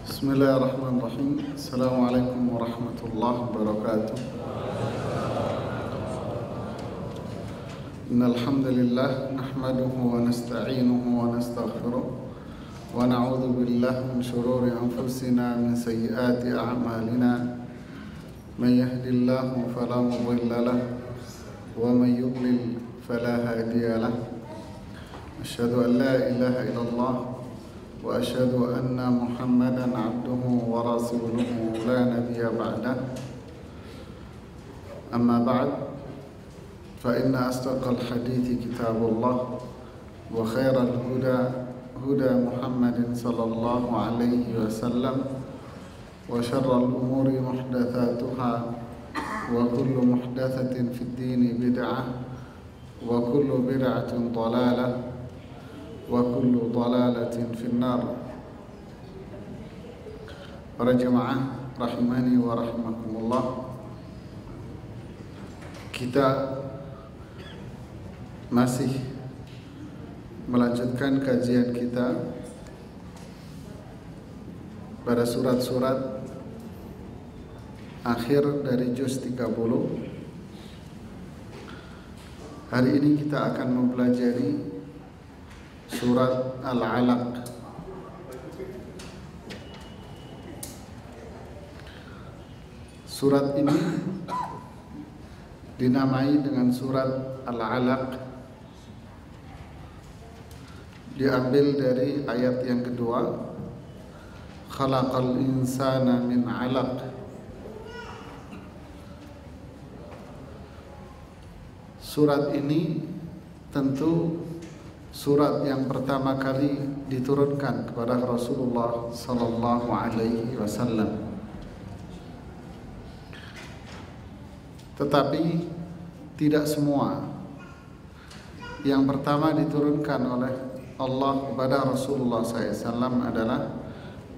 Bismillahirrahmanirrahim. Assalamualaikum warahmatullahi wabarakatuh. Innal hamdalillah nahmaduhu wa nasta'inuhu wa nastaghfiruh wa na'udzu billahi min shururi anfusina min sayyiati a'malina. May yahdihillahu fala mudilla lahu wa may yudlil fala hadiya lahu. Asyhadu an la ilaha illallah wa asyhadu anna Muhammadan abduhu wa rasuluhu la nabiyya ba'dah. Amma ba'd, fa inna asdaqal hadithi kitabullah wa khairal huda Muhammadin sallallahu alaihi wasallam wa syarral umuri muhdatsatuha wa kullu muhdatsatin fid dini bid'ah wa kullu bid'atin dhalalah wa kullu dhalalatin finnar. Para jemaah rahimani wa rahimakumullah, kita masih melanjutkan kajian kita pada surat-surat akhir dari juz 30. Hari ini kita akan mempelajari surat Al-Alaq. Surat ini dinamai dengan surat Al-Alaq, diambil dari ayat yang kedua, khalaqal insana min 'alaq. Surat ini tentu surat yang pertama kali diturunkan kepada Rasulullah sallallahu alaihi wasallam. Tetapi tidak semua yang pertama diturunkan oleh Allah kepada Rasulullah SAW adalah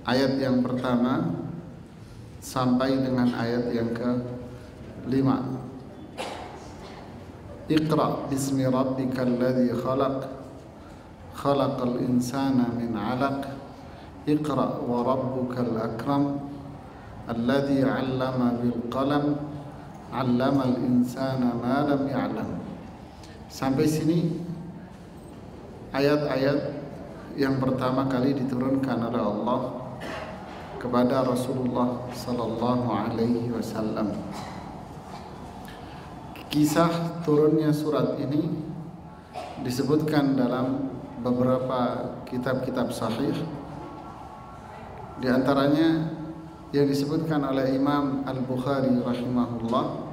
ayat yang pertama sampai dengan ayat yang ke-5. Iqra bismi rabbikal ladzi khalaq khalaqal insana min 'alaq iqra wa rabbukal akram alladzi 'allama bil qalam 'allamal insana ma lam ya'lam. Sampai sini ayat-ayat yang pertama kali diturunkan oleh Allah kepada Rasulullah sallallahu alaihi wasallam. Kisah turunnya surat ini disebutkan dalam beberapa kitab-kitab sahih. Di antaranya yang disebutkan oleh Imam Al-Bukhari rahimahullah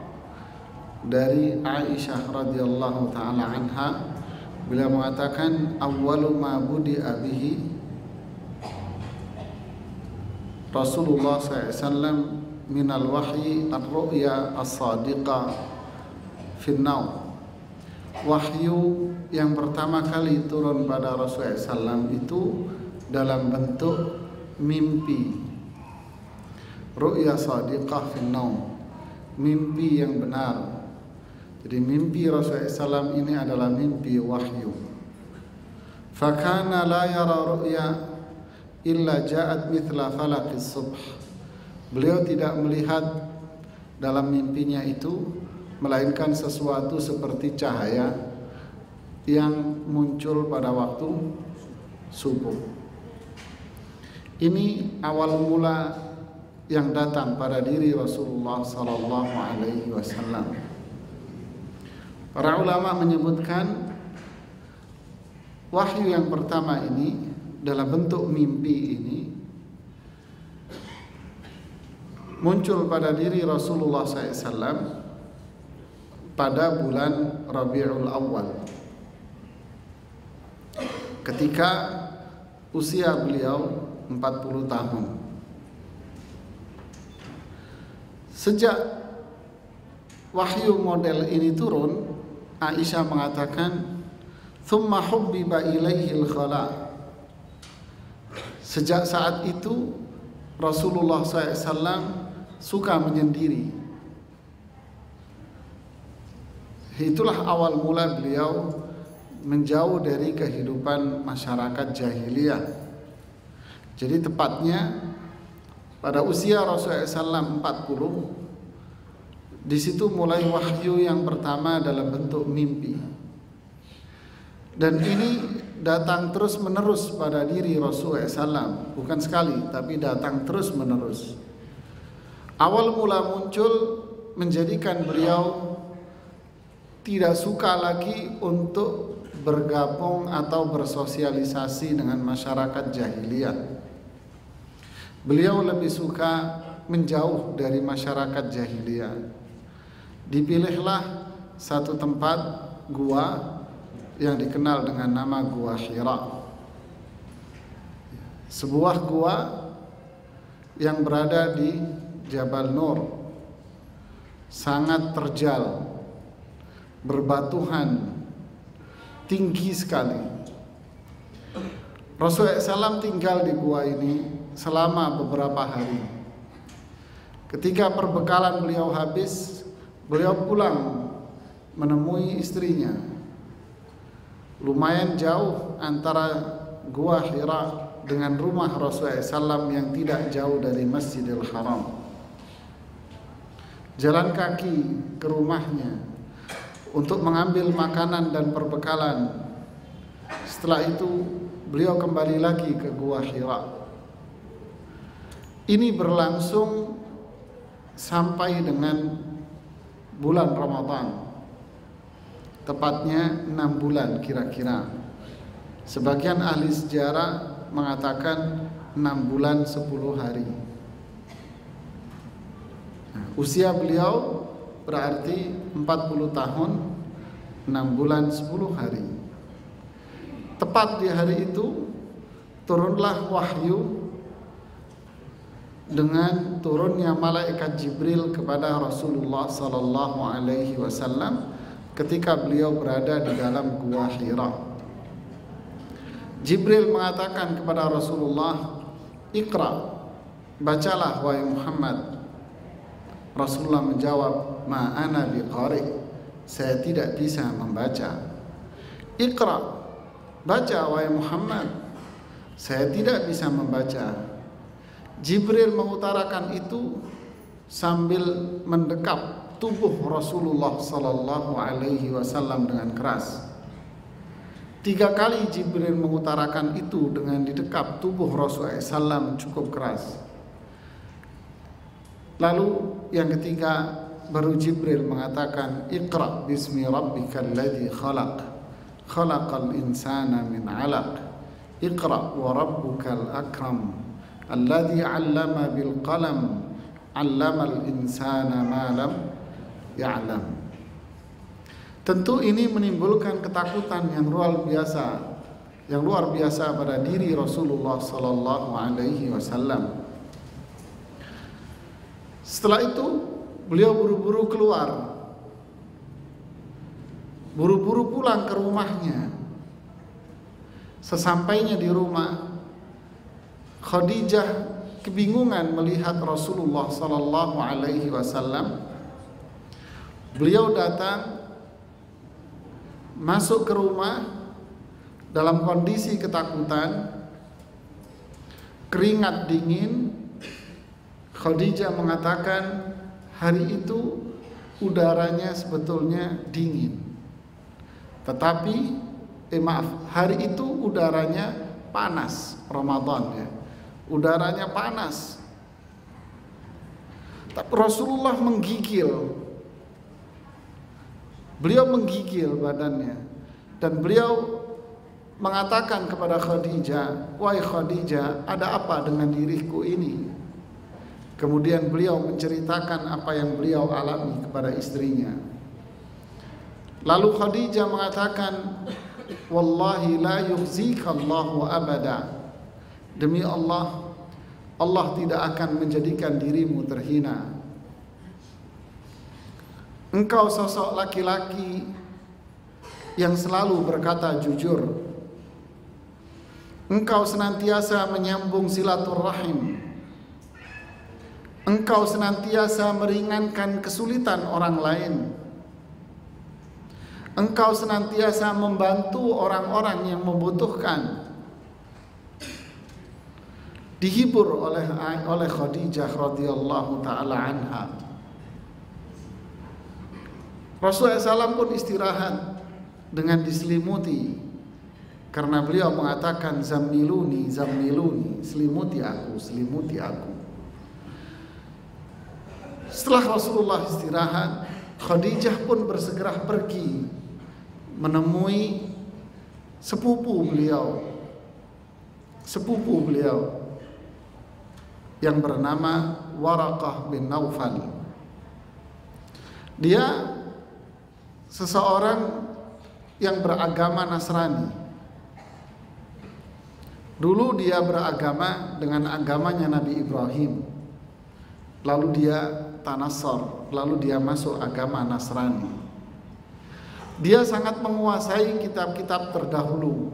dari Aisyah radhiyallahu taala anha, beliau mengatakan awwalu ma budi'a bihi Rasulullah SAW minal wahyi ar-ru'ya as-sadiqa fin naum. Wahyu yang pertama kali turun pada Rasulullah SAW itu dalam bentuk mimpi. Ru'ya sadiqah fin naum, mimpi yang benar. Jadi mimpi Rasulullah SAW ini adalah mimpi wahyu. Fakana la yara ru'ya illa ja'at mithla falaqis subh. Beliau tidak melihat dalam mimpinya itu melainkan sesuatu seperti cahaya yang muncul pada waktu subuh. Ini awal mula yang datang pada diri Rasulullah sallallahu alaihi wasallam. Para ulama menyebutkan wahyu yang pertama ini dalam bentuk mimpi ini muncul pada diri Rasulullah SAW pada bulan Rabiul Awal, ketika usia beliau 40 tahun. Sejak wahyu model ini turun, Aisyah mengatakan thumma hubbiba ilaihil khala. Sejak saat itu Rasulullah SAW suka menyendiri. Itulah awal mula beliau menjauh dari kehidupan masyarakat jahiliyah. Jadi tepatnya Pada usia Rasulullah SAW 40, di situ mulai wahyu yang pertama dalam bentuk mimpi. Dan ini datang terus menerus pada diri Rasulullah SAW, bukan sekali, tapi datang terus menerus. Awal mula muncul menjadikan beliau tidak suka lagi untuk bergabung atau bersosialisasi dengan masyarakat jahiliyah. Beliau lebih suka menjauh dari masyarakat jahiliyah. Dipilihlah satu tempat gua yang dikenal dengan nama Gua Hira. Sebuah gua yang berada di Jabal Nur, sangat terjal, berbatuhan, tinggi sekali. Rasulullah SAW tinggal di gua ini selama beberapa hari. Ketika perbekalan beliau habis, beliau pulang menemui istrinya. Lumayan jauh antara gua Hira dengan rumah Rasulullah SAW yang tidak jauh dari Masjidil Haram. Jalan kaki ke rumahnya untuk mengambil makanan dan perbekalan. Setelah itu beliau kembali lagi ke gua Hira. Ini berlangsung sampai dengan bulan Ramadan, tepatnya 6 bulan kira-kira. Sebagian ahli sejarah mengatakan 6 bulan 10 hari. Usia beliau berarti 40 tahun 6 bulan 10 hari. Tepat di hari itu turunlah wahyu dengan turunnya malaikat Jibril kepada Rasulullah sallallahu alaihi wasallam ketika beliau berada di dalam gua Hira. Jibril mengatakan kepada Rasulullah, "Iqra, bacalah wahai Muhammad." Rasulullah menjawab, "Ma ana biqari, saya tidak bisa membaca." "Iqra, baca wahai Muhammad." "Saya tidak bisa membaca." Jibril mengutarakan itu sambil mendekap tubuh Rasulullah sallallahu alaihi wasallam dengan keras. 3 kali Jibril mengutarakan itu dengan didekap tubuh Rasulullah SAW cukup keras. Lalu yang ketiga baru Jibril mengatakan, "Iqra bismi rabbikal ladzi khalaq, khalaqal insana min 'alaq, iqra wa rabbukal akram, alladzi 'allama bil qalam, 'allamal insana ma lam ya'lam." Tentu ini menimbulkan ketakutan yang luar biasa pada diri Rasulullah sallallahu alaihi wasallam. Setelah itu beliau buru-buru keluar, buru-buru pulang ke rumahnya. Sesampainya di rumah, Khadijah kebingungan melihat Rasulullah sallallahu alaihi wasallam. Beliau datang masuk ke rumah dalam kondisi ketakutan, keringat dingin. Khadijah mengatakan hari itu udaranya sebetulnya dingin, tetapi hari itu udaranya panas. Ramadan ya, udaranya panas. Tapi Rasulullah menggigil. Beliau menggigil badannya dan beliau mengatakan kepada Khadijah, "Wahai Khadijah, ada apa dengan diriku ini?" Kemudian beliau menceritakan apa yang beliau alami kepada istrinya. Lalu Khadijah mengatakan, "Wallahi la yukhzika Allahu abada." Demi Allah, Allah tidak akan menjadikan dirimu terhina. Engkau sosok laki-laki yang selalu berkata jujur. Engkau senantiasa menyambung silaturahim. Engkau senantiasa meringankan kesulitan orang lain. Engkau senantiasa membantu orang-orang yang membutuhkan. dihibur oleh Khadijah radhiyallahu taala anha. Rasulullah SAW pun istirahat dengan diselimuti, karena beliau mengatakan zammiluni, zammiluni, selimuti aku, selimuti aku. Setelah Rasulullah istirahat, Khadijah pun bersegera pergi menemui sepupu beliau yang bernama Waraqah bin Naufal. Dia seseorang yang beragama Nasrani. Dulu dia beragama dengan agamanya Nabi Ibrahim, lalu dia tanassar, lalu dia masuk agama Nasrani. Dia sangat menguasai kitab-kitab terdahulu.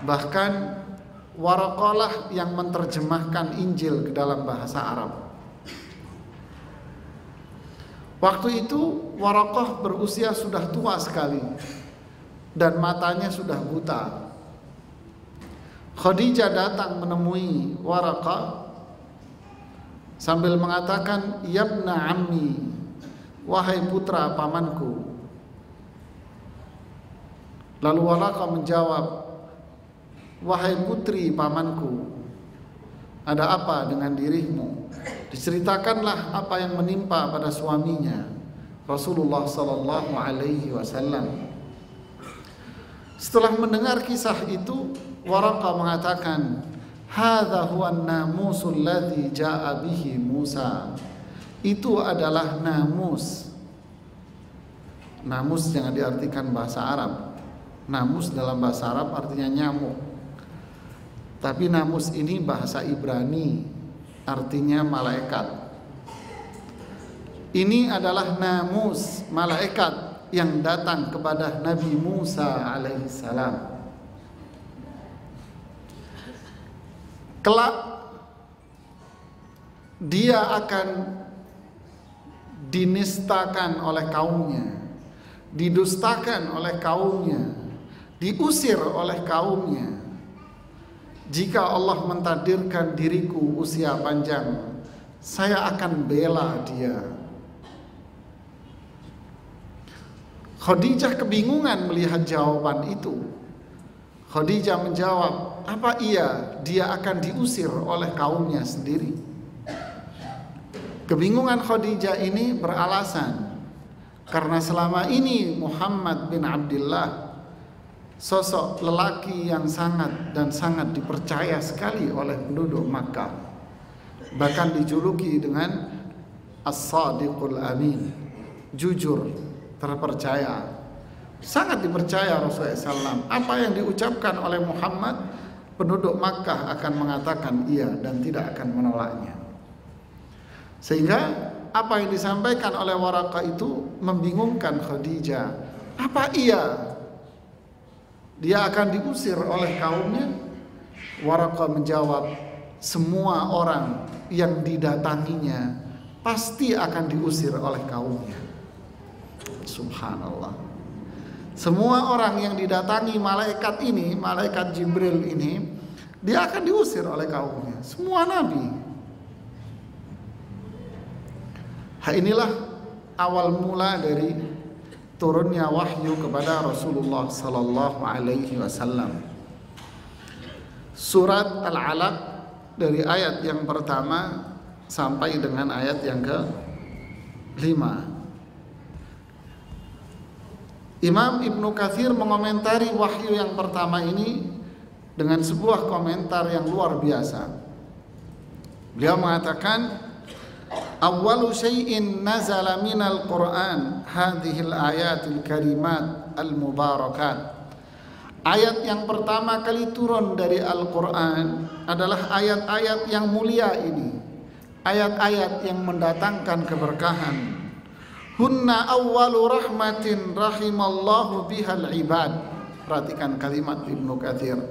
Bahkan Waraqah yang menerjemahkan Injil ke dalam bahasa Arab. Waktu itu Waraqah berusia sudah tua sekali dan matanya sudah buta. Khadijah datang menemui Waraqah sambil mengatakan, "Yabna ammi, wahai putra pamanku." Lalu Waraqah menjawab, "Wahai putri pamanku, ada apa dengan dirimu?" Diceritakanlah apa yang menimpa pada suaminya, Rasulullah sallallahu alaihi wasallam. Setelah mendengar kisah itu, Waraqah mengatakan, "Hadza huwa an-namusul ladzi jaa'a bihi Musa." Itu adalah namus. Namus jangan diartikan bahasa Arab. Namus dalam bahasa Arab artinya nyamuk. Tapi namus ini bahasa Ibrani, artinya malaikat. Ini adalah namus, malaikat yang datang kepada Nabi Musa alaihissalam. Kelak dia akan dinistakan oleh kaumnya, didustakan oleh kaumnya, diusir oleh kaumnya. Jika Allah mentakdirkan diriku usia panjang, saya akan bela dia. Khadijah kebingungan melihat jawaban itu. Khadijah menjawab, apa iya dia akan diusir oleh kaumnya sendiri? Kebingungan Khadijah ini beralasan karena selama ini Muhammad bin Abdullah, sosok lelaki yang sangat dipercaya sekali oleh penduduk Makkah, bahkan dijuluki dengan As-Sadiqul Amin, jujur, terpercaya, sangat dipercaya Rasulullah SAW. Apa yang diucapkan oleh Muhammad, penduduk Makkah akan mengatakan iya dan tidak akan menolaknya. Sehingga apa yang disampaikan oleh Waraqah itu membingungkan Khadijah. Apa iya dia akan diusir oleh kaumnya? Waraqah menjawab, semua orang yang didatanginya pasti akan diusir oleh kaumnya. Subhanallah. Semua orang yang didatangi malaikat ini, malaikat Jibril ini, dia akan diusir oleh kaumnya. Semua nabi. Inilah awal mula dari turunnya wahyu kepada Rasulullah sallallahu alaihi wasallam. Surat Al-Alaq dari ayat yang pertama sampai dengan ayat yang ke-5. Imam Ibnu Katsir mengomentari wahyu yang pertama ini dengan sebuah komentar yang luar biasa. Beliau mengatakan, awwalu syai'in nazala minal Qur'an hadhil ayatil karimat al-mubarakat. Ayat yang pertama kali turun dari Al-Qur'an adalah ayat-ayat yang mulia ini. Ayat-ayat yang mendatangkan keberkahan. Hunna awwalu rahmatin rahimallahu bihal ibad. Perhatikan kalimat Ibnu Katsir.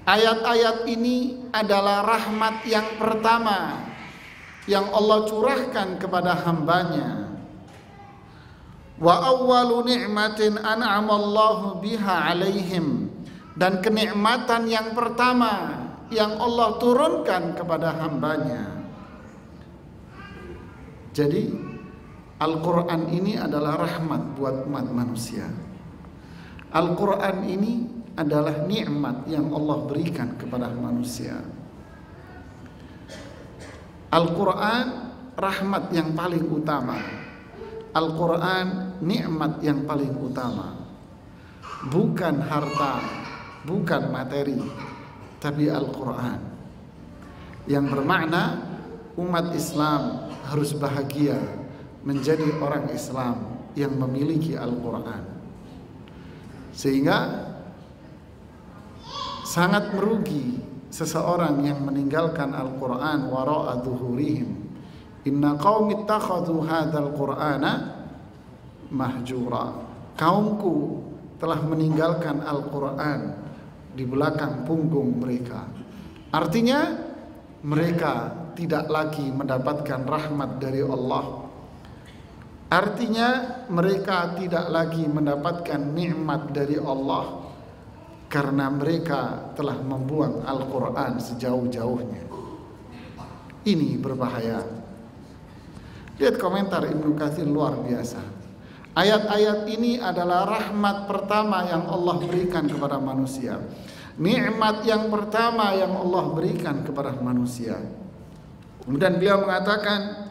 Ayat-ayat ini adalah rahmat yang pertama yang Allah curahkan kepada hambanya. Wa awwalu ni'matin an'amallahu biha alaihim. Dan kenikmatan yang pertama yang Allah turunkan kepada hambanya. Jadi Al-Quran ini adalah rahmat buat umat manusia. Al-Quran ini adalah nikmat yang Allah berikan kepada manusia. Al-Quran rahmat yang paling utama. Al-Quran nikmat yang paling utama. Bukan harta, bukan materi, tapi Al-Quran. Yang bermakna umat Islam harus bahagia menjadi orang Islam yang memiliki Al-Quran. Sehingga sangat merugi seseorang yang meninggalkan Al-Quran wara'a dhuhurihim. Inna qaumi ittakhadhu hadzal qur'ana mahjura. Kaumku telah meninggalkan Al-Quran di belakang punggung mereka. Artinya mereka tidak lagi mendapatkan rahmat dari Allah. Artinya mereka tidak lagi mendapatkan nikmat dari Allah karena mereka telah membuang Al-Quran sejauh-jauhnya. Ini berbahaya. Lihat komentar Ibnu Katsir, luar biasa. Ayat-ayat ini adalah rahmat pertama yang Allah berikan kepada manusia. Nikmat yang pertama yang Allah berikan kepada manusia. Kemudian beliau mengatakan,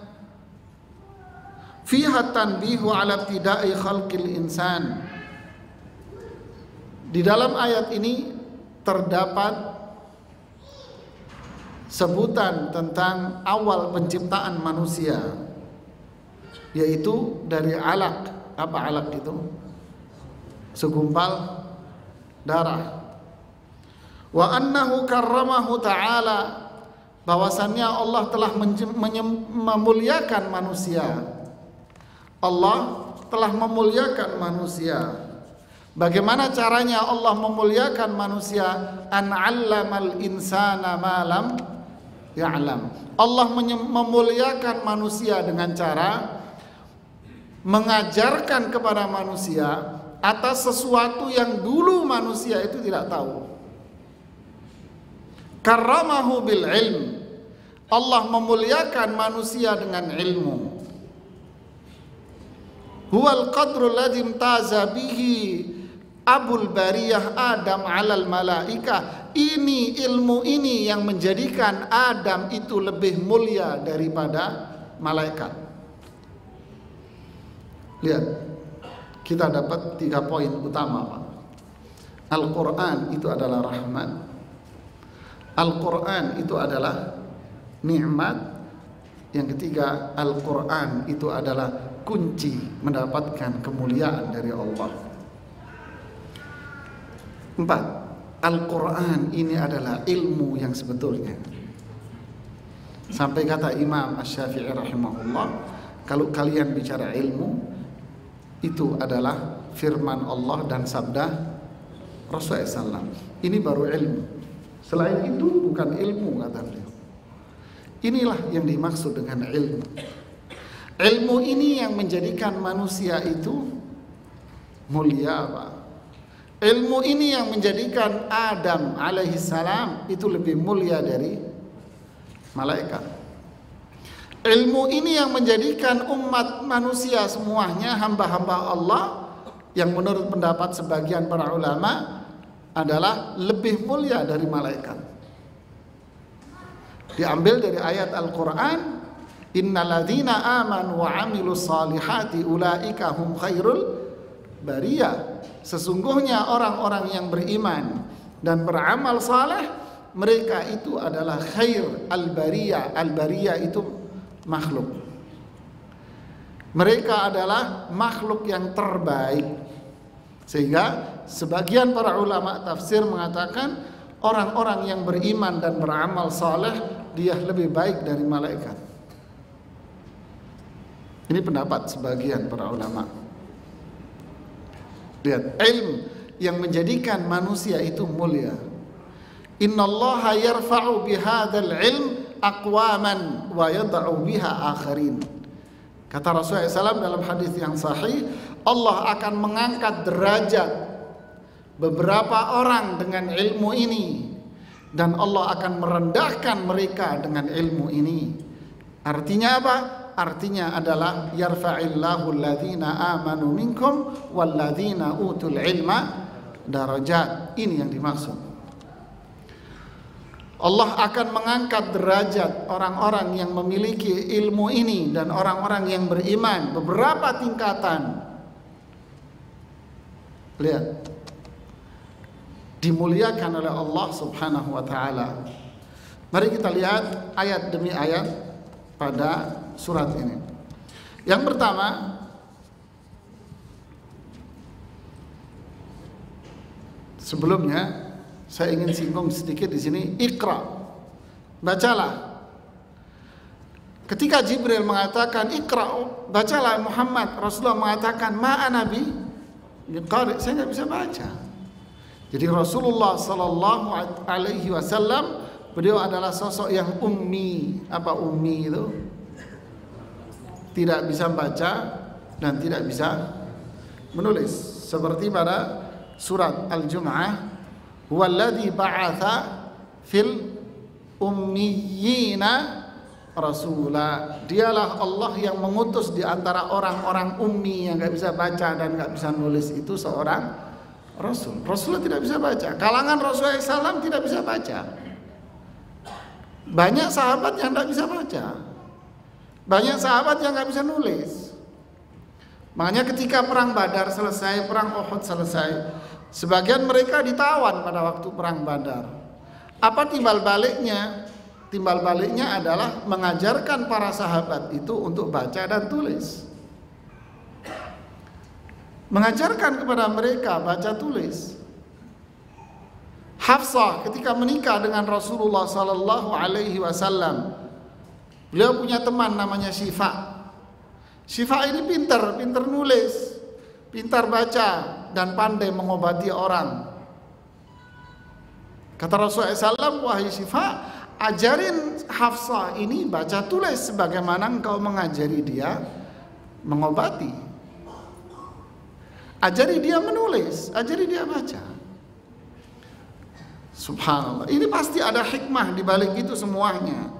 fiha tanbihu ala ibtida'i khalqil insan. Di dalam ayat ini terdapat sebutan tentang awal penciptaan manusia, yaitu dari alaq. Apa alaq itu? Segumpal darah. Wa annahu karramahu ta'ala, bahwasannya Allah telah memuliakan manusia. Allah telah memuliakan manusia. Bagaimana caranya Allah memuliakan manusia? An 'allamal insana ma lam ya'lam. Allah memuliakan manusia dengan cara mengajarkan kepada manusia atas sesuatu yang dulu manusia itu tidak tahu. Karramahu bil ilm. Allah memuliakan manusia dengan ilmu. Huwal qadrul ladzi imtaza bihi abul bariyah Adam 'alal malaikah. Ini ilmu ini yang menjadikan Adam itu lebih mulia daripada malaikat. Lihat, kita dapat 3 poin utama, Pak. Al-Quran itu adalah rahmat. Al-Quran itu adalah nikmat. Yang ketiga, Al-Quran itu adalah kunci mendapatkan kemuliaan dari Allah. 4. Al-Quran ini adalah ilmu yang sebetulnya. Sampai kata Imam Asy-Syafi'i rahimahullah, kalau kalian bicara ilmu, itu adalah firman Allah dan sabda Rasulullah SAW. Ini baru ilmu. Selain itu bukan ilmu, kata beliau. Inilah yang dimaksud dengan ilmu. Ilmu ini yang menjadikan manusia itu mulia, Pak. Ilmu ini yang menjadikan Adam alaihissalam itu lebih mulia dari malaikat. Ilmu ini yang menjadikan umat manusia semuanya hamba-hamba Allah, yang menurut pendapat sebagian para ulama adalah lebih mulia dari malaikat. Diambil dari ayat Al-Quran, innalladzina amanu wa amilus salihati ulaika hum khairul bariyah. Sesungguhnya orang-orang yang beriman dan beramal saleh, mereka itu adalah khair al-bariyah. Al-bariyah itu makhluk. Mereka adalah makhluk yang terbaik. Sehingga sebagian para ulama tafsir mengatakan orang-orang yang beriman dan beramal saleh dia lebih baik dari malaikat. Ini pendapat sebagian para ulama. Lihat, ilmu yang menjadikan manusia itu mulia. Innallaha yarfa'u bihadzal ilm aqwaman wa yad'u biha akharin. Kata Rasulullah SAW dalam hadis yang sahih, Allah akan mengangkat derajat beberapa orang dengan ilmu ini, Dan Allah akan merendahkan mereka dengan ilmu ini. Artinya apa? Artinya adalah yarfa'illahu alladhina amanu minkum walladzina utul ilma darajat. Ini yang dimaksud. Allah akan mengangkat derajat orang-orang yang memiliki ilmu ini dan orang-orang yang beriman beberapa tingkatan. Lihat, dimuliakan oleh Allah Subhanahu wa taala. Mari kita lihat ayat demi ayat pada surat ini. Yang pertama, sebelumnya saya ingin singgung sedikit di sini. Iqra, bacalah. Ketika Jibril mengatakan Iqra, bacalah Muhammad, Rasulullah mengatakan ma'ana bi qari, saya nggak bisa baca. Jadi Rasulullah Sallallahu Alaihi Wasallam, beliau adalah sosok yang ummi. Apa ummi itu? Tidak bisa baca dan tidak bisa menulis. Seperti pada surat Al-Jum'ah, huwallazi ba'atha fil ummiyina rasula. Dialah Allah yang mengutus di antara orang-orang ummi yang nggak bisa baca dan nggak bisa nulis itu seorang Rasul. Rasulullah tidak bisa baca. Kalangan Rasulullah SAW tidak bisa baca. Banyak sahabat yang tidak bisa baca. Banyak sahabat yang nggak bisa nulis. Makanya ketika perang Badar selesai, perang Uhud selesai, sebagian mereka ditawan pada waktu perang Badar. Apa timbal baliknya? Timbal baliknya adalah mengajarkan para sahabat itu untuk baca dan tulis. Mengajarkan kepada mereka baca tulis. Hafsah ketika menikah dengan Rasulullah Sallallahu Alaihi Wasallam, beliau punya teman namanya Syifa. Syifa ini pintar nulis, pintar baca dan pandai mengobati orang. Kata Rasulullah SAW, wahai Syifa, ajarin Hafsah ini baca tulis sebagaimana engkau mengajari dia mengobati. Ajari dia menulis, ajari dia baca. Subhanallah, ini pasti ada hikmah di balik itu semuanya.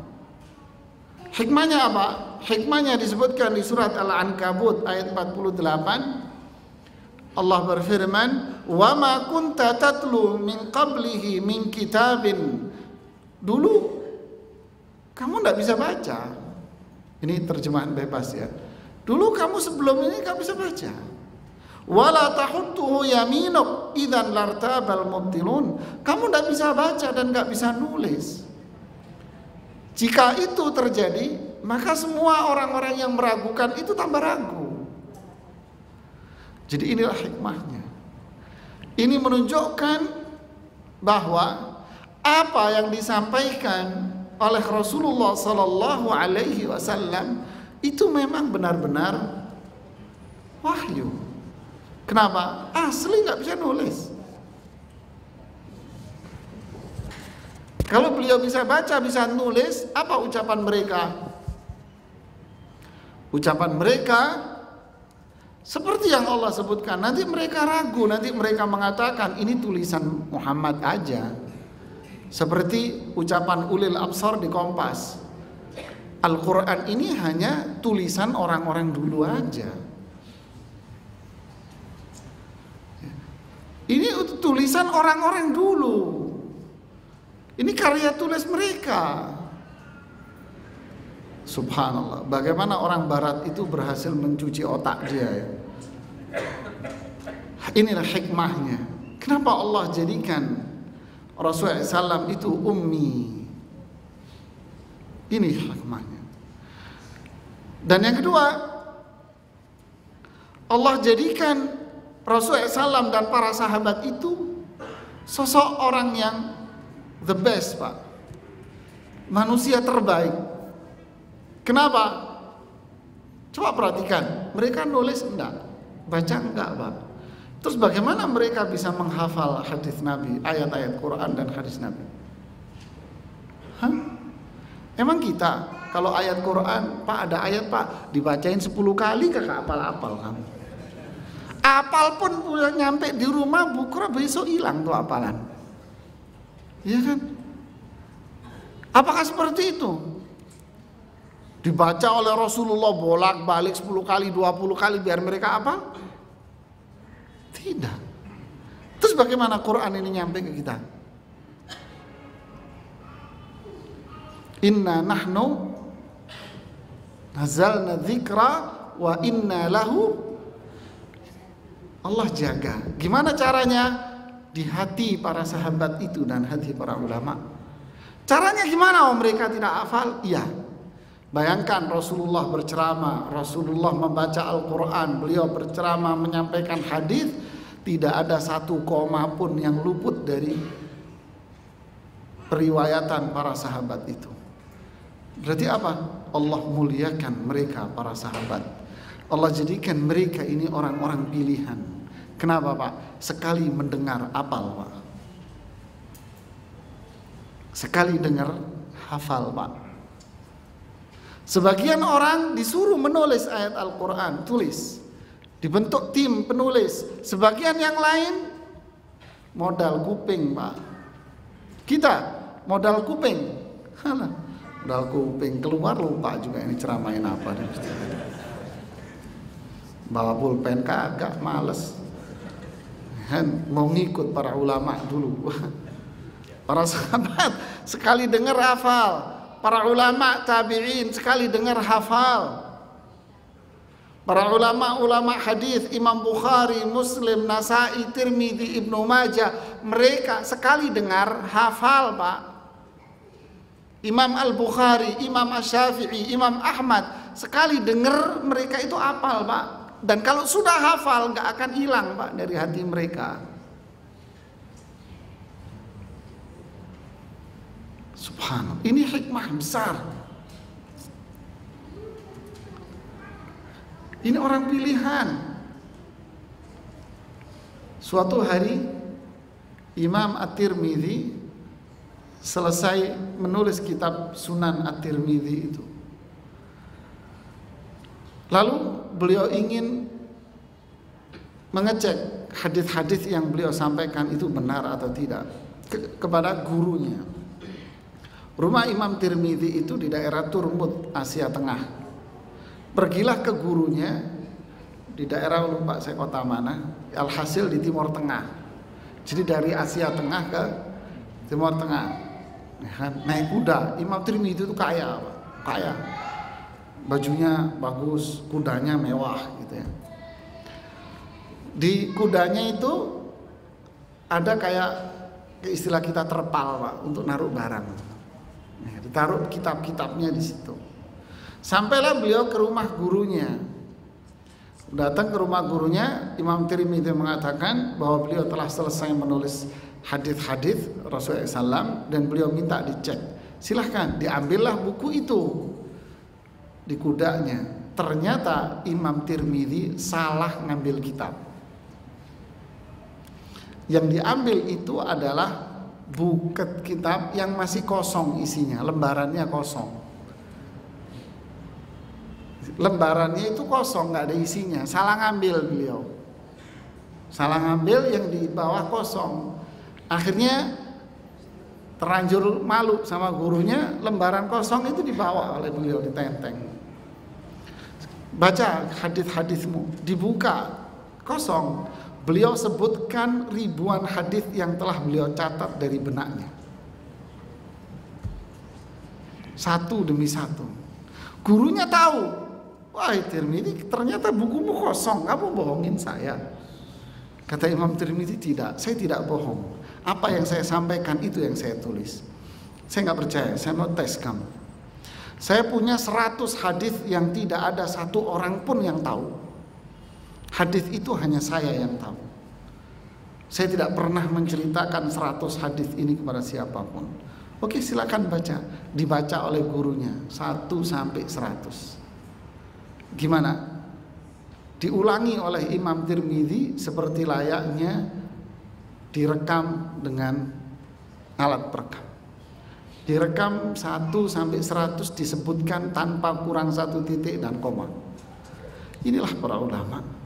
Hikmahnya apa? Hikmahnya disebutkan di surat Al-Ankabut ayat 48. Allah berfirman, "Wa ma kunta tatlu min qablihi min kitabin." Dulu kamu tidak bisa baca. Ini terjemahan bebas ya. Dulu kamu sebelum ini nggak bisa baca. Wala tahuttuhu yaminuk idzan lartabal mubtilun. Kamu tidak bisa baca dan nggak bisa nulis. Jika itu terjadi, maka semua orang-orang yang meragukan itu tambah ragu. Jadi inilah hikmahnya. Ini menunjukkan bahwa apa yang disampaikan oleh Rasulullah Sallallahu Alaihi Wasallam itu memang benar-benar wahyu. Kenapa? Asli nggak bisa nulis. Kalau beliau bisa baca, bisa nulis, apa ucapan mereka? Ucapan mereka seperti yang Allah sebutkan. Nanti mereka ragu, nanti mereka mengatakan ini tulisan Muhammad aja. Seperti ucapan ulil absar di Kompas. Al-Quran ini hanya tulisan orang-orang dulu aja. Ini tulisan orang-orang dulu. Ini karya tulis mereka. Subhanallah, bagaimana orang barat itu berhasil mencuci otak dia ya. Inilah hikmahnya. Kenapa Allah jadikan Rasulullah SAW itu ummi? Ini hikmahnya. Dan yang kedua, Allah jadikan Rasulullah SAW dan para sahabat itu sosok orang yang the best, Pak. Manusia terbaik. Kenapa? Coba perhatikan, mereka nulis enggak, baca enggak, Pak. Terus bagaimana mereka bisa menghafal hadis Nabi, ayat-ayat Quran dan hadis Nabi? Hah? Emang kita kalau ayat Quran, Pak ada ayat Pak, dibacain 10 kali kakak apal-apal kamu. Apal pun udah nyampe di rumah bukra besok hilang tuh apalan. Iya kan? Apakah seperti itu? Dibaca oleh Rasulullah bolak-balik 10 kali, 20 kali biar mereka apa? Tidak. Terus bagaimana Quran ini nyampe ke kita? Inna nahnu nazalna dzikra wa inna lahu, Allah jaga. Gimana caranya? Di hati para sahabat itu dan hati para ulama. Caranya gimana? Oh, mereka tidak hafal? Iya. Bayangkan Rasulullah berceramah, Rasulullah membaca Al-Quran, beliau berceramah menyampaikan hadis, tidak ada satu koma pun yang luput dari periwayatan para sahabat itu. Berarti apa? Allah muliakan mereka para sahabat. Allah jadikan mereka ini orang-orang pilihan. Kenapa, Pak? Sekali mendengar hafal, Pak. Sekali dengar hafal, Pak. Sebagian orang disuruh menulis ayat Al-Quran, tulis. Dibentuk tim penulis. Sebagian yang lain modal kuping, Pak. Kita modal kuping. Modal kuping, keluar lupa juga ini ceramain apa. Bawa pulpen kagak, males. Mau ngikut para ulama dulu. Para sahabat sekali dengar hafal. Para ulama tabi'in sekali dengar hafal. Para ulama hadis Imam Bukhari, Muslim, Nasai, Tirmidzi, Ibnu Majah, mereka sekali dengar hafal, Pak. Imam Al-Bukhari, Imam Asy-Syafi'i, Imam Ahmad sekali dengar mereka itu hafal, Pak. Dan kalau sudah hafal nggak akan hilang, Pak, dari hati mereka. Subhanallah, ini hikmah besar. Ini orang pilihan. Suatu hari Imam At-Tirmidzi selesai menulis kitab Sunan At-Tirmidzi itu. Lalu beliau ingin mengecek hadis-hadis yang beliau sampaikan itu benar atau tidak kepada gurunya. Rumah Imam Tirmidzi itu di daerah Turmut, Asia Tengah. Pergilah ke gurunya di daerah, lupa saya kota mana, alhasil di Timur Tengah. Jadi dari Asia Tengah ke Timur Tengah. Naik kuda. Imam Tirmidzi itu kaya, kaya. Bajunya bagus, kudanya mewah gitu ya. Di kudanya itu ada kayak istilah kita terpal, Pak, untuk naruh barang. Nah, ditaruh kitab-kitabnya di situ. Sampailah beliau ke rumah gurunya. Datang ke rumah gurunya, Imam Tirmidzi mengatakan bahwa beliau telah selesai menulis hadis-hadis Rasulullah SAW dan beliau minta dicek. Silahkan diambillah buku itu. Di kudanya, ternyata Imam Tirmidzi salah ngambil kitab. Yang diambil itu adalah buku kitab yang masih kosong isinya, lembarannya kosong. Lembarannya itu kosong, nggak ada isinya. Salah ngambil beliau. Salah ngambil, yang di bawah kosong. Akhirnya terlanjur malu sama gurunya, lembaran kosong itu dibawa oleh beliau, ditenteng. Baca hadis-hadismu, dibuka kosong. Beliau sebutkan ribuan hadis yang telah beliau catat dari benaknya, satu demi satu. Gurunya tahu, wah Tirmidzi, ternyata bukumu kosong, kamu bohongin saya. Kata Imam Tirmidzi, tidak, saya tidak bohong. Apa yang saya sampaikan itu yang saya tulis. Saya nggak percaya, saya mau tes kamu. Saya punya 100 hadis yang tidak ada satu orang pun yang tahu. Hadis itu hanya saya yang tahu. Saya tidak pernah menceritakan 100 hadis ini kepada siapapun. Oke, silakan baca. Dibaca oleh gurunya 1 sampai 100. Gimana? Diulangi oleh Imam Tirmidzi seperti layaknya direkam dengan alat perekam. Direkam 1 sampai 100, disebutkan tanpa kurang 1 titik dan koma. Inilah para ulama.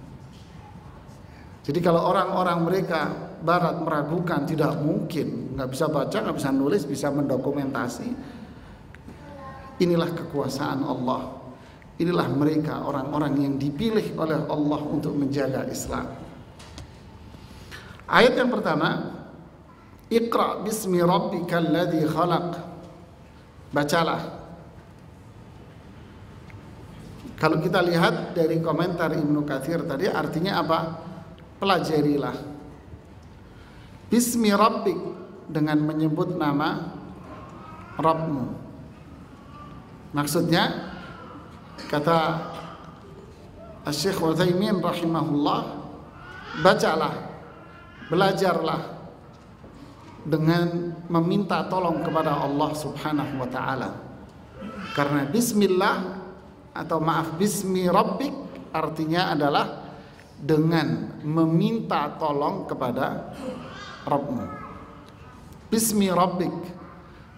Jadi kalau orang-orang mereka barat meragukan, tidak mungkin, nggak bisa baca, nggak bisa nulis, bisa mendokumentasi, Inilah kekuasaan Allah. Inilah mereka orang-orang yang dipilih oleh Allah untuk menjaga Islam. Ayat yang pertama, Iqra bismi rabbikal ladzi khalaq. Bacalah. Kalau kita lihat dari komentar Ibnu Katsir tadi, artinya apa? Pelajarilah. Bismi rabbik, dengan menyebut nama Rabbmu. Maksudnya, kata Syekh Utsaimin rahimahullah, bacalah, belajarlah dengan meminta tolong kepada Allah Subhanahu wa taala. Karena bismillah atau maaf bismi rabbik artinya adalah dengan meminta tolong kepada Rabbmu. Bismi rabbik.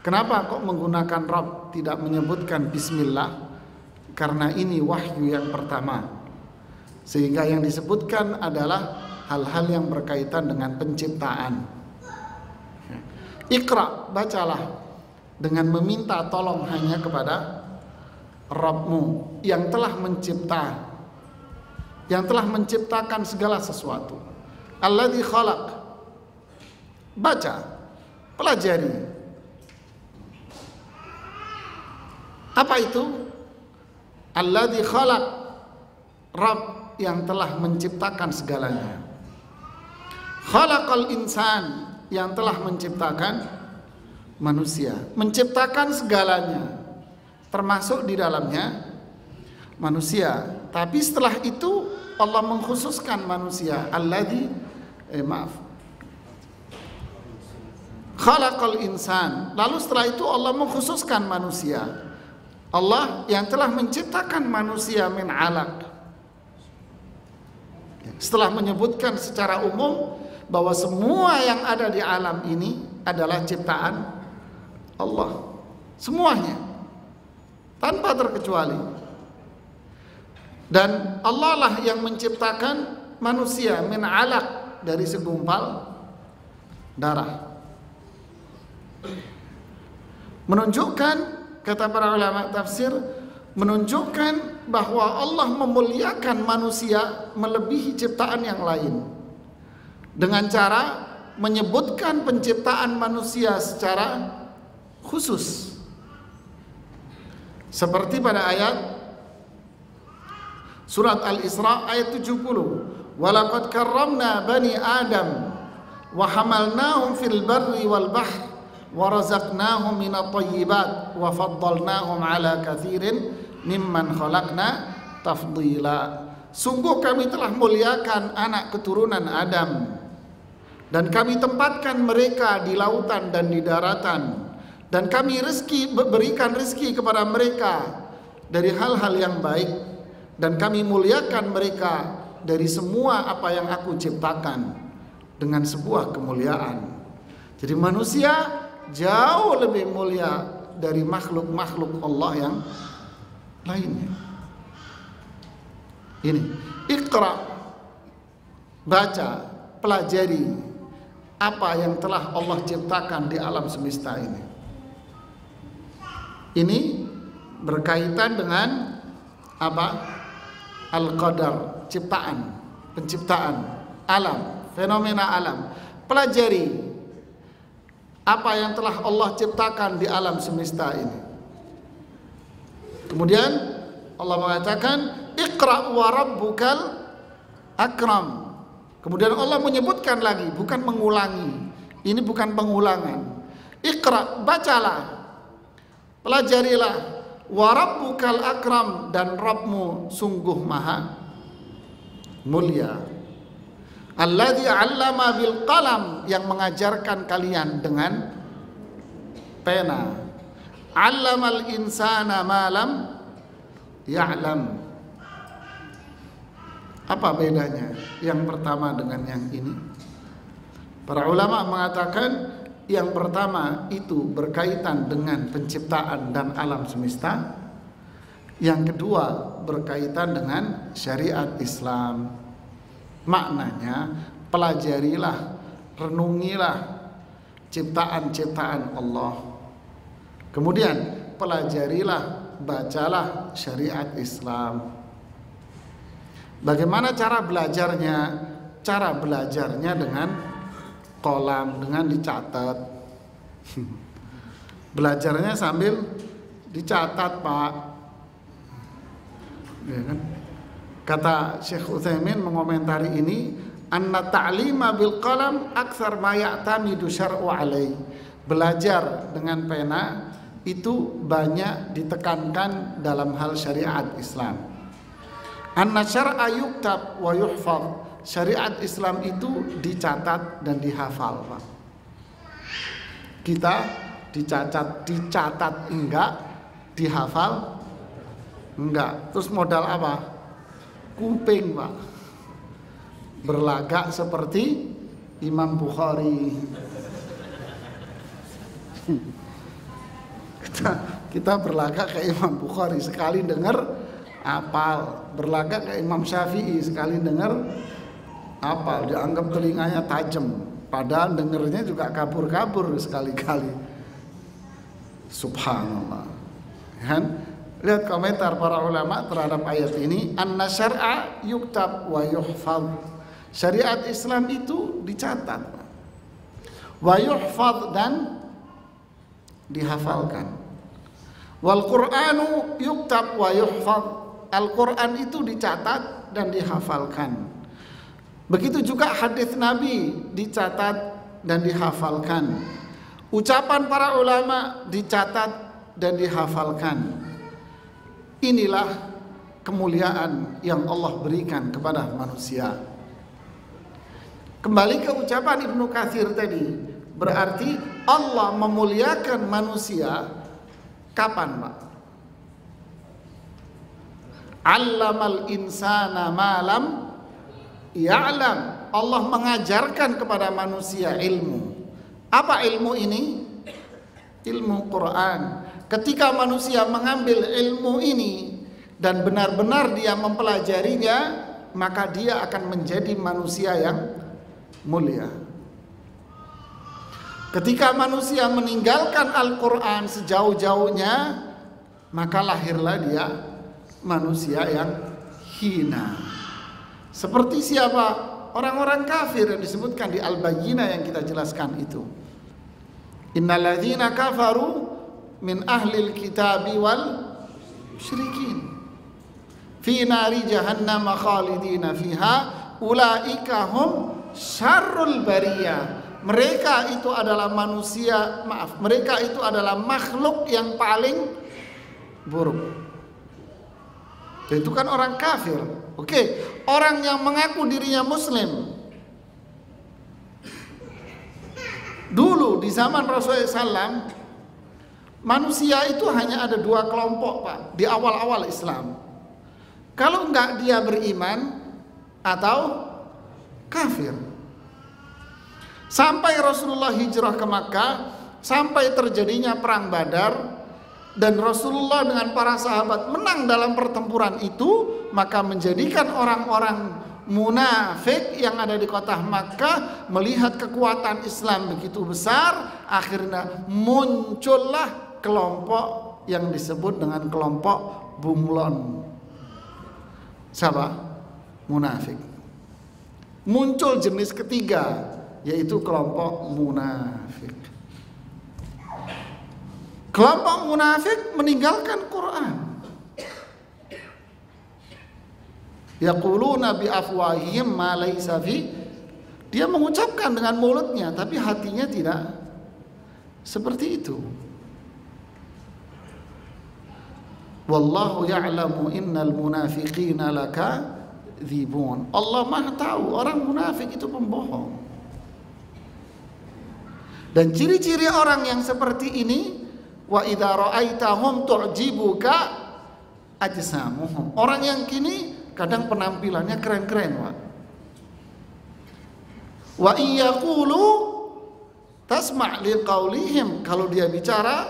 Kenapa kok menggunakan Rabb, tidak menyebutkan bismillah? Karena ini wahyu yang pertama. Sehingga yang disebutkan adalah hal-hal yang berkaitan dengan penciptaan. Iqra, bacalah dengan meminta tolong hanya kepada Rabbmu yang telah mencipta, yang telah menciptakan segala sesuatu. Alladzi khalaq. Baca, pelajari. Apa itu? Alladzi khalaq, Rabb yang telah menciptakan segalanya. Khalaqal insan, yang telah menciptakan manusia, menciptakan segalanya, termasuk di dalamnya manusia. Tapi setelah itu Allah mengkhususkan manusia. Khalaqal insan. Lalu setelah itu Allah mengkhususkan manusia. Allah yang telah menciptakan manusia min alaq. Setelah menyebutkan secara umum bahwa semua yang ada di alam ini adalah ciptaan Allah, semuanya tanpa terkecuali. Dan Allah lah yang menciptakan manusia min alaq, dari segumpal darah. Menunjukkan, kata para ulama tafsir, menunjukkan bahwa Allah memuliakan manusia melebihi ciptaan yang lain dengan cara menyebutkan penciptaan manusia secara khusus. Seperti pada ayat surat Al-Isra ayat 70, "Walaqad karramna bani Adam wa hamalnahum fil barri wal bahr wa razaqnahum minat thayyibat wa faddalnahum ala katsirin mimman khalaqna tafdila." Sungguh kami telah muliakan anak keturunan Adam, dan kami tempatkan mereka di lautan dan di daratan, dan kami berikan rezeki kepada mereka dari hal-hal yang baik, dan kami muliakan mereka dari semua apa yang aku ciptakan dengan sebuah kemuliaan. Jadi manusia jauh lebih mulia dari makhluk-makhluk Allah yang lainnya. Ini, Iqra, baca, pelajari apa yang telah Allah ciptakan di alam semesta ini. Ini berkaitan dengan apa? Al-Qadar, ciptaan, penciptaan alam, fenomena alam. Pelajari apa yang telah Allah ciptakan di alam semesta ini. Kemudian Allah mengatakan, Iqra wa rabbukal akram. Kemudian Allah menyebutkan lagi, bukan mengulangi. Ini bukan pengulangan. Iqra, bacalah, pelajarilah. Wa rabbukal akram, dan Rabbmu sungguh maha mulia. Alladzi 'allama bil qalam, yang mengajarkan kalian dengan pena. 'Allamal insana ma lam ya'lam. Apa bedanya yang pertama dengan yang ini? Para ulama mengatakan yang pertama itu berkaitan dengan penciptaan dan alam semesta. Yang kedua berkaitan dengan syariat Islam. Maknanya, pelajarilah, renungilah ciptaan-ciptaan Allah. Kemudian pelajarilah bacalah syariat Islam. Bagaimana cara belajarnya? Cara belajarnya dengan kolam, dengan dicatat. Belajarnya sambil dicatat, Pak. Ya kan? Kata Syekh Utsaimin mengomentari ini, anna ta'lima bil qalam aktsar ma ya'tamidu syar'u alai. Belajar dengan pena itu banyak ditekankan dalam hal syariat Islam. Anna syar'a yuktab wa yuhfaz. Syariat Islam itu dicatat dan dihafal, Pak. Kita dicatat enggak, dihafal enggak. Terus modal apa? Kuping, Pak. Berlagak seperti Imam Bukhari. Kita berlagak kayak Imam Bukhari, sekali dengar hafal. Berlagak kayak Imam Syafi'i, sekali dengar hafal, dianggap telinganya tajam, padahal dengernya juga kabur-kabur sekali-kali. Subhanallah. Kan? Lihat komentar para ulama terhadap ayat ini, anna syar'a yuktab wa yuhfaz. Syariat Islam itu dicatat, wa yuhfaz, dan dihafalkan. Wal Qur'anu yuktab wa yuhfaz. Al-Qur'an itu dicatat dan dihafalkan. Begitu juga hadis Nabi dicatat dan dihafalkan. Ucapan para ulama dicatat dan dihafalkan. Inilah kemuliaan yang Allah berikan kepada manusia. Kembali ke ucapan Ibnu Katsir tadi, berarti Allah memuliakan manusia kapan, Pak? Allamal insana ma lam ya'lam. Allah mengajarkan kepada manusia ilmu. Apa ilmu ini? Ilmu Quran. Ketika manusia mengambil ilmu ini dan benar-benar dia mempelajarinya, maka dia akan menjadi manusia yang mulia. Ketika manusia meninggalkan Al-Quran sejauh-jauhnya, maka lahirlah dia manusia yang hina. Seperti siapa? Orang-orang kafir yang disebutkan di Al-Bayyinah yang kita jelaskan itu. Innalladzina kafaru min ahlil kitabi wal musyrikin fi nari jahannam khalidina fiha ulaika hum syarrul bariyah. Mereka itu adalah manusia, mereka itu adalah makhluk yang paling buruk. Itu kan orang kafir. Oke, orang yang mengaku dirinya muslim. Dulu di zaman Rasulullah SAW, manusia itu hanya ada dua kelompok, Pak, di awal-awal Islam. Kalau enggak dia beriman atau kafir. Sampai Rasulullah hijrah ke Makkah, sampai terjadinya perang Badar, dan Rasulullah dengan para sahabat menang dalam pertempuran itu, maka menjadikan orang-orang munafik yang ada di kota Makkah melihat kekuatan Islam begitu besar, akhirnya muncullah kelompok yang disebut dengan kelompok bunglon. Siapa? Munafik. Muncul jenis ketiga, yaitu kelompok munafik. Kelompok munafik meninggalkan Quran. Yaquluna bi afwahihim ma laysa fi. Dia mengucapkan dengan mulutnya tapi hatinya tidak seperti itu. Wallahu ya'lamu innal munafiqina lakadzibun. Allah Maha tahu orang munafik itu pembohong. Dan ciri-ciri orang yang seperti ini, wa idza ra'aitahum tu'jibuka ajsamuhum. Orang yang kini kadang penampilannya keren-keren, Pak. Wa iyaqulu tasma' liqaulihim. Kalau dia bicara,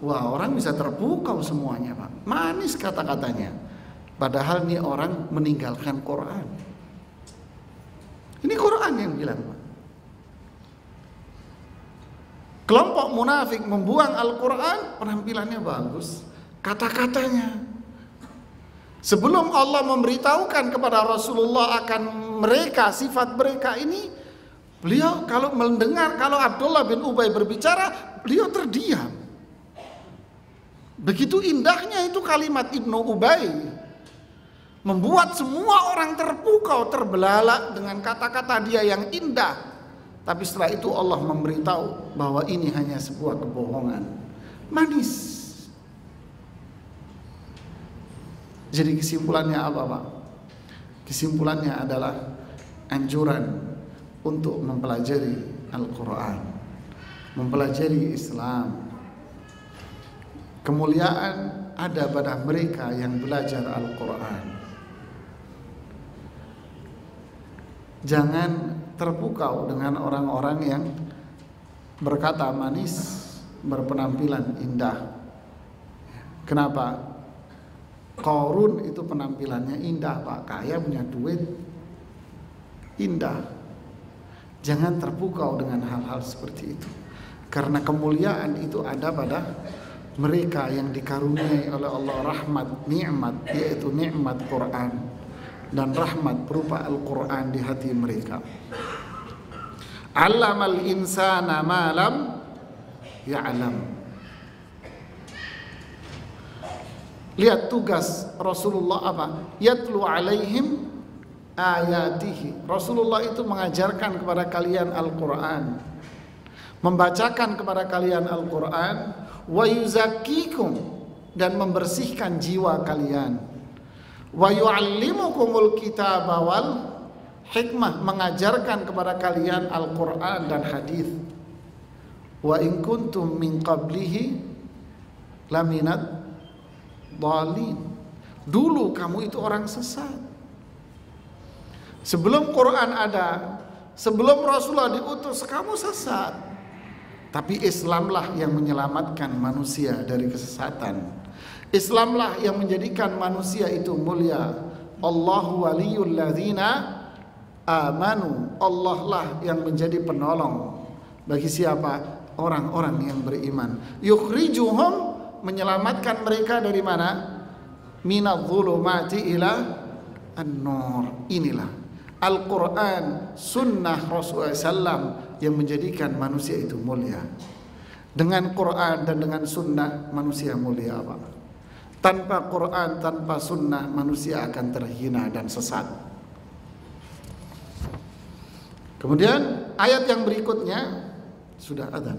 wah, orang bisa terpukau semuanya, Pak. Manis kata-katanya. Padahal ini orang meninggalkan Quran. Ini Quran yang bilang, Pak. Kelompok munafik membuang Al-Quran, penampilannya bagus, kata-katanya. Sebelum Allah memberitahukan kepada Rasulullah akan mereka, sifat mereka ini, beliau kalau mendengar, kalau Abdullah bin Ubay berbicara, beliau terdiam. Begitu indahnya itu kalimat Ibnu Ubay, membuat semua orang terpukau, terbelalak dengan kata-kata dia yang indah. Tapi setelah itu Allah memberitahu bahwa ini hanya sebuah kebohongan. Manis. Jadi kesimpulannya apa, Pak? Kesimpulannya adalah anjuran untuk mempelajari Al-Quran, mempelajari Islam. Kemuliaan ada pada mereka yang belajar Al-Quran. Jangan terpukau dengan orang-orang yang berkata manis, berpenampilan indah. Kenapa? Qarun itu penampilannya indah, Pak, kaya, punya duit, indah. Jangan terpukau dengan hal-hal seperti itu, karena kemuliaan itu ada pada mereka yang dikaruniai oleh Allah rahmat, nikmat, yaitu nikmat Quran dan rahmat berupa Al-Quran di hati mereka. Allamal insana ma lam ya'lam. Lihat tugas Rasulullah apa? Yatlu alaihim ayatihi. Rasulullah itu mengajarkan kepada kalian Al-Quran, membacakan kepada kalian Al-Quran, wa yuzakkikum, dan membersihkan jiwa kalian, wa yu'allimukumul kitaba wal hikmah, mengajarkan kepada kalian Al-Quran dan hadis. Wa in kuntum min qablihi laminat dhalin. Dulu kamu itu orang sesat. Sebelum Quran ada, sebelum Rasulullah diutus, kamu sesat. Tapi Islamlah yang menyelamatkan manusia dari kesesatan. Islamlah yang menjadikan manusia itu mulia. Allahu waliyul ladzina amanu. Allah lah yang menjadi penolong bagi siapa? Orang-orang yang beriman. Yukhrijuhum, menyelamatkan mereka dari mana? Minadh-dhulumati ila an-nur. Inilah Al-Quran, sunnah Rasulullah SAW yang menjadikan manusia itu mulia. Dengan Quran dan dengan sunnah manusia mulia, Pak. Tanpa Quran, tanpa sunnah manusia akan terhina dan sesat. Kemudian ayat yang berikutnya sudah adzan.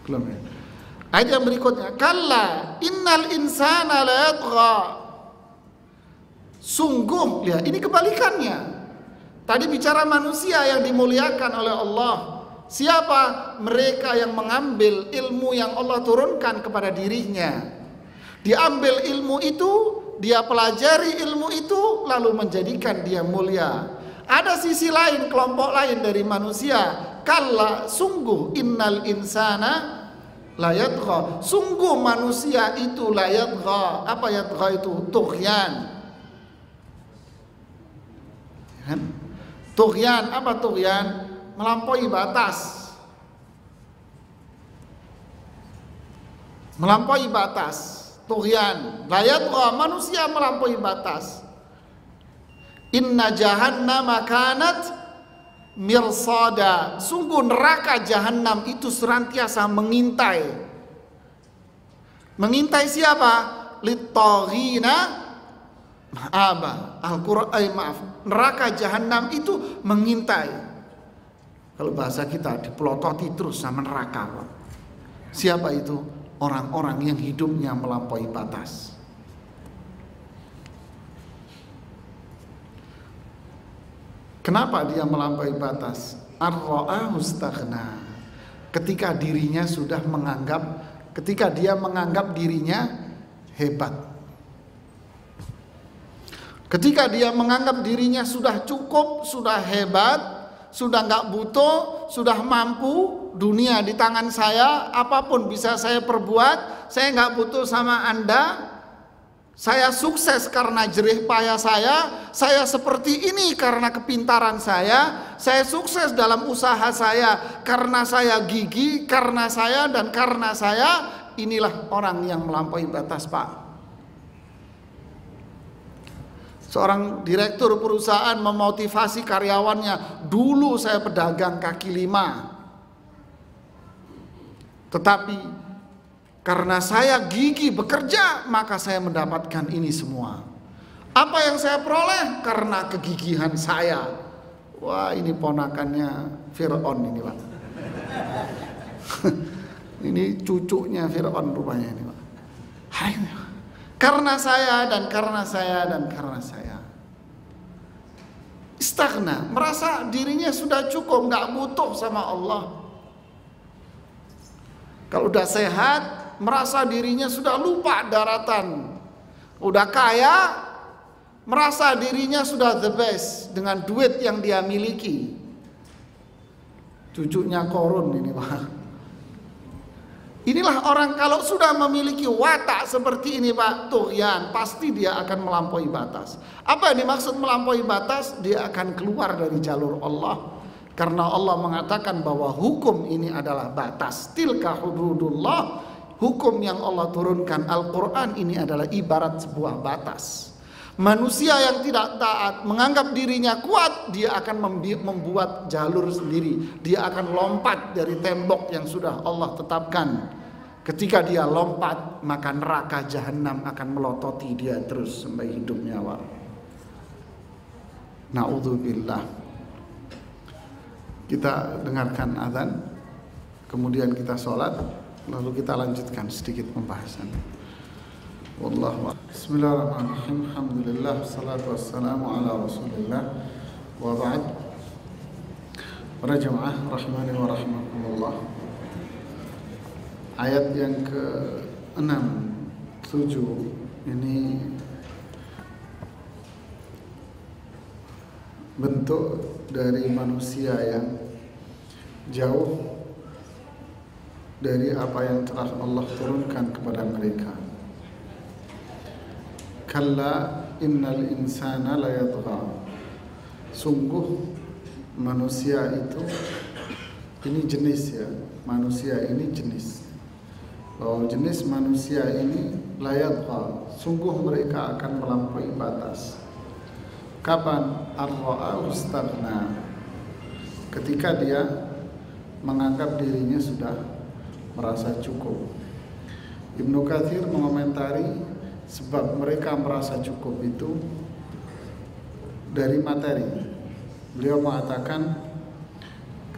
Belum ya? Ayat yang berikutnya, kalla innal insana la yatgha. Sungguh, lihat ini kebalikannya. Tadi bicara manusia yang dimuliakan oleh Allah. Siapa? Mereka yang mengambil ilmu yang Allah turunkan kepada dirinya. Diambil ilmu itu, dia pelajari ilmu itu, lalu menjadikan dia mulia. Ada sisi lain, kelompok lain dari manusia. Kalla, sungguh, innal insana la yatgha. Sungguh manusia itu la yatgha. Apa yatgha itu? Tughyan. Tughyan, apa tughyan? Melampaui batas. Melampaui batas. Tughyan. La yatgha, manusia melampaui batas. Inna jahannama kanat mirsada. Sungguh neraka jahanam itu senantiasa mengintai. Mengintai siapa? Littaghina ma'aba. Al-Quran, maaf, neraka jahanam itu mengintai. Kalau bahasa kita, dipelototi terus sama neraka. Siapa itu? Orang-orang yang hidupnya melampaui batas. Kenapa dia melampaui batas? Ar-ra'ahu istaghna. Ketika dirinya sudah menganggap, ketika dia menganggap dirinya hebat. Ketika dia menganggap dirinya sudah cukup, sudah hebat, sudah nggak butuh, sudah mampu, dunia di tangan saya, apapun bisa saya perbuat, saya nggak butuh sama Anda. Saya sukses karena jerih payah saya seperti ini karena kepintaran saya sukses dalam usaha saya karena saya gigih, karena saya dan karena saya. inilah orang yang melampaui batas, Pak. Seorang direktur perusahaan memotivasi karyawannya, dulu saya pedagang kaki lima, tetapi karena saya gigih bekerja, maka saya mendapatkan ini semua. Apa yang saya peroleh? Karena kegigihan saya. Wah, ini ponakannya Fir'aun ini, Pak. Ini cucunya Fir'aun rupanya ini, Pak. Hai, karena saya dan karena saya dan karena saya. Istaghna, merasa dirinya sudah cukup, nggak butuh sama Allah. Kalau udah sehat, merasa dirinya sudah lupa daratan. Udah kaya, merasa dirinya sudah the best dengan duit yang dia miliki. Cucunya Korun ini, Pak. Inilah orang kalau sudah memiliki watak seperti ini, Pak, tughyan, pasti dia akan melampaui batas. Apa yang dimaksud melampaui batas? Dia akan keluar dari jalur Allah. Karena Allah mengatakan bahwa hukum ini adalah batas. Tilka hududullah. Hukum yang Allah turunkan, Al-Quran ini adalah ibarat sebuah batas. Manusia yang tidak taat, menganggap dirinya kuat, dia akan membuat jalur sendiri. Dia akan lompat dari tembok yang sudah Allah tetapkan. Ketika dia lompat, maka neraka jahanam akan melototi dia terus sampai hidup nyawa. Na'udzubillah. Kita dengarkan azan, kemudian kita sholat, lalu kita lanjutkan sedikit pembahasan. Wallahu a'lam. Bismillahirrahmanirrahim. Alhamdulillah, wassalatu wassalamu ala Rasulillah. Wa ba'd. Para jemaah rahimani wa rahimakumullah. Ayat yang ke-6, 7 ini bentuk dari manusia yang jauh dari apa yang telah Allah turunkan kepada mereka. Kalla innal insana layatgha. Sungguh manusia itu, ini jenis ya, manusia ini jenis. Bahwa jenis manusia ini layatgha, sungguh mereka akan melampaui batas. Kapan? Ar-ra'ahu istaghna. Ketika dia menganggap dirinya sudah merasa cukup. Ibnu Katsir mengomentari sebab mereka merasa cukup itu dari materi. Beliau mengatakan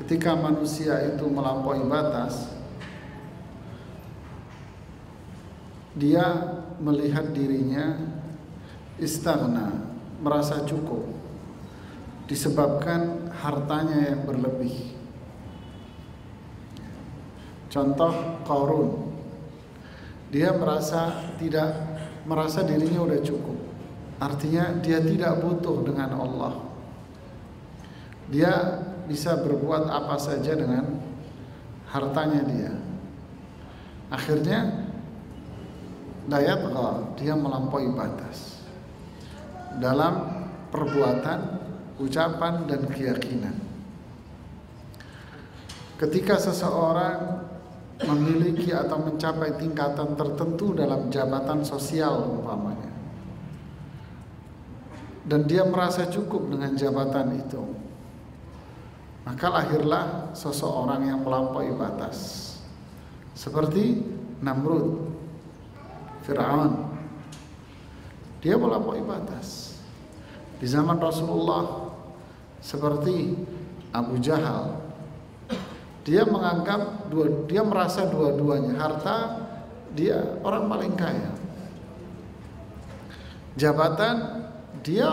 ketika manusia itu melampaui batas, dia melihat dirinya istaghna, merasa cukup, disebabkan hartanya yang berlebih. Contoh Qarun, dia merasa dirinya udah cukup, artinya dia tidak butuh dengan Allah. Dia bisa berbuat apa saja dengan hartanya dia. Akhirnya layatgha, dia melampaui batas dalam perbuatan, ucapan, dan keyakinan. Ketika seseorang memiliki atau mencapai tingkatan tertentu dalam jabatan sosial umpamanya, dan dia merasa cukup dengan jabatan itu, maka lahirlah seseorang yang melampaui batas, seperti Namrud, Fir'aun. Dia melampaui batas. Di zaman Rasulullah, seperti Abu Jahal, dia merasa dua-duanya, harta dia orang paling kaya, jabatan dia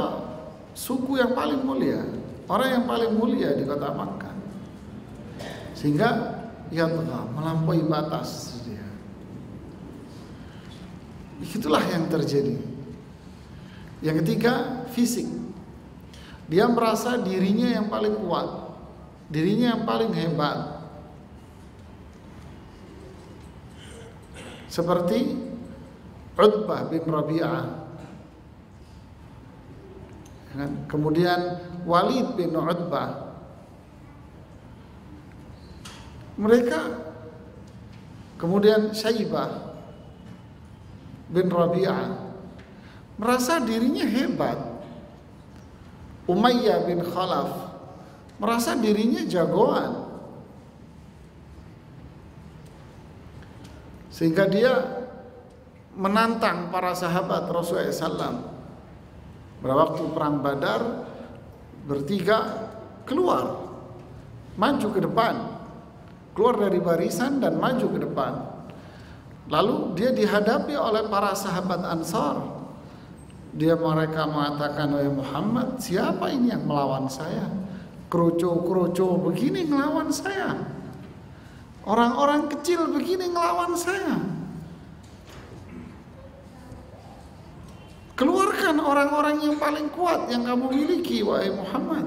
suku yang paling mulia, orang yang paling mulia di kota Makkah, sehingga ia melampaui batas dia. Itulah yang terjadi. Yang ketiga, fisik. Dia merasa dirinya yang paling kuat, dirinya yang paling hebat. Seperti Utbah bin Rabi'ah, kemudian Walid bin Utbah. Mereka Kemudian Syaibah bin Rabi'ah merasa dirinya hebat. Umayyah bin Khalaf merasa dirinya jagoan, sehingga dia menantang para sahabat Rasulullah SAW. Pada waktu perang Badar, bertiga keluar, maju ke depan, keluar dari barisan dan maju ke depan. Lalu dia dihadapi oleh para sahabat Ansar. Mereka mengatakan, "Wahai Muhammad, siapa ini yang melawan saya? Kerucu-kerucu begini ngelawan saya. Orang-orang kecil begini ngelawan saya. Keluarkan orang-orang yang paling kuat yang kamu miliki, wahai Muhammad."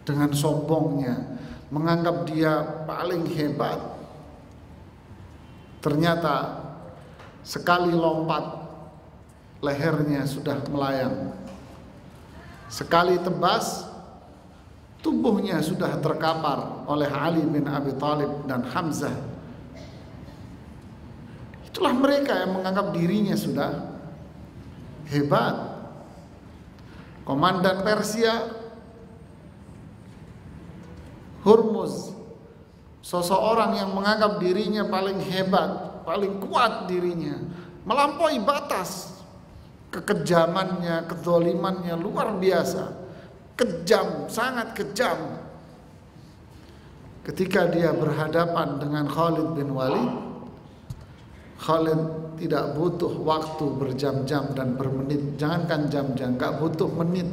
Dengan sombongnya menganggap dia paling hebat. Ternyata sekali lompat lehernya sudah melayang. Sekali tebas tubuhnya sudah terkapar oleh Ali bin Abi Thalib dan Hamzah. Itulah mereka yang menganggap dirinya sudah hebat. Komandan Persia Hurmuz, seseorang yang menganggap dirinya paling hebat, paling kuat dirinya, melampaui batas. Kekejamannya, kezalimannya luar biasa, kejam, sangat kejam. Ketika dia berhadapan dengan Khalid bin Walid, Khalid tidak butuh waktu berjam-jam dan bermenit, jangankan jam-jam, gak butuh menit.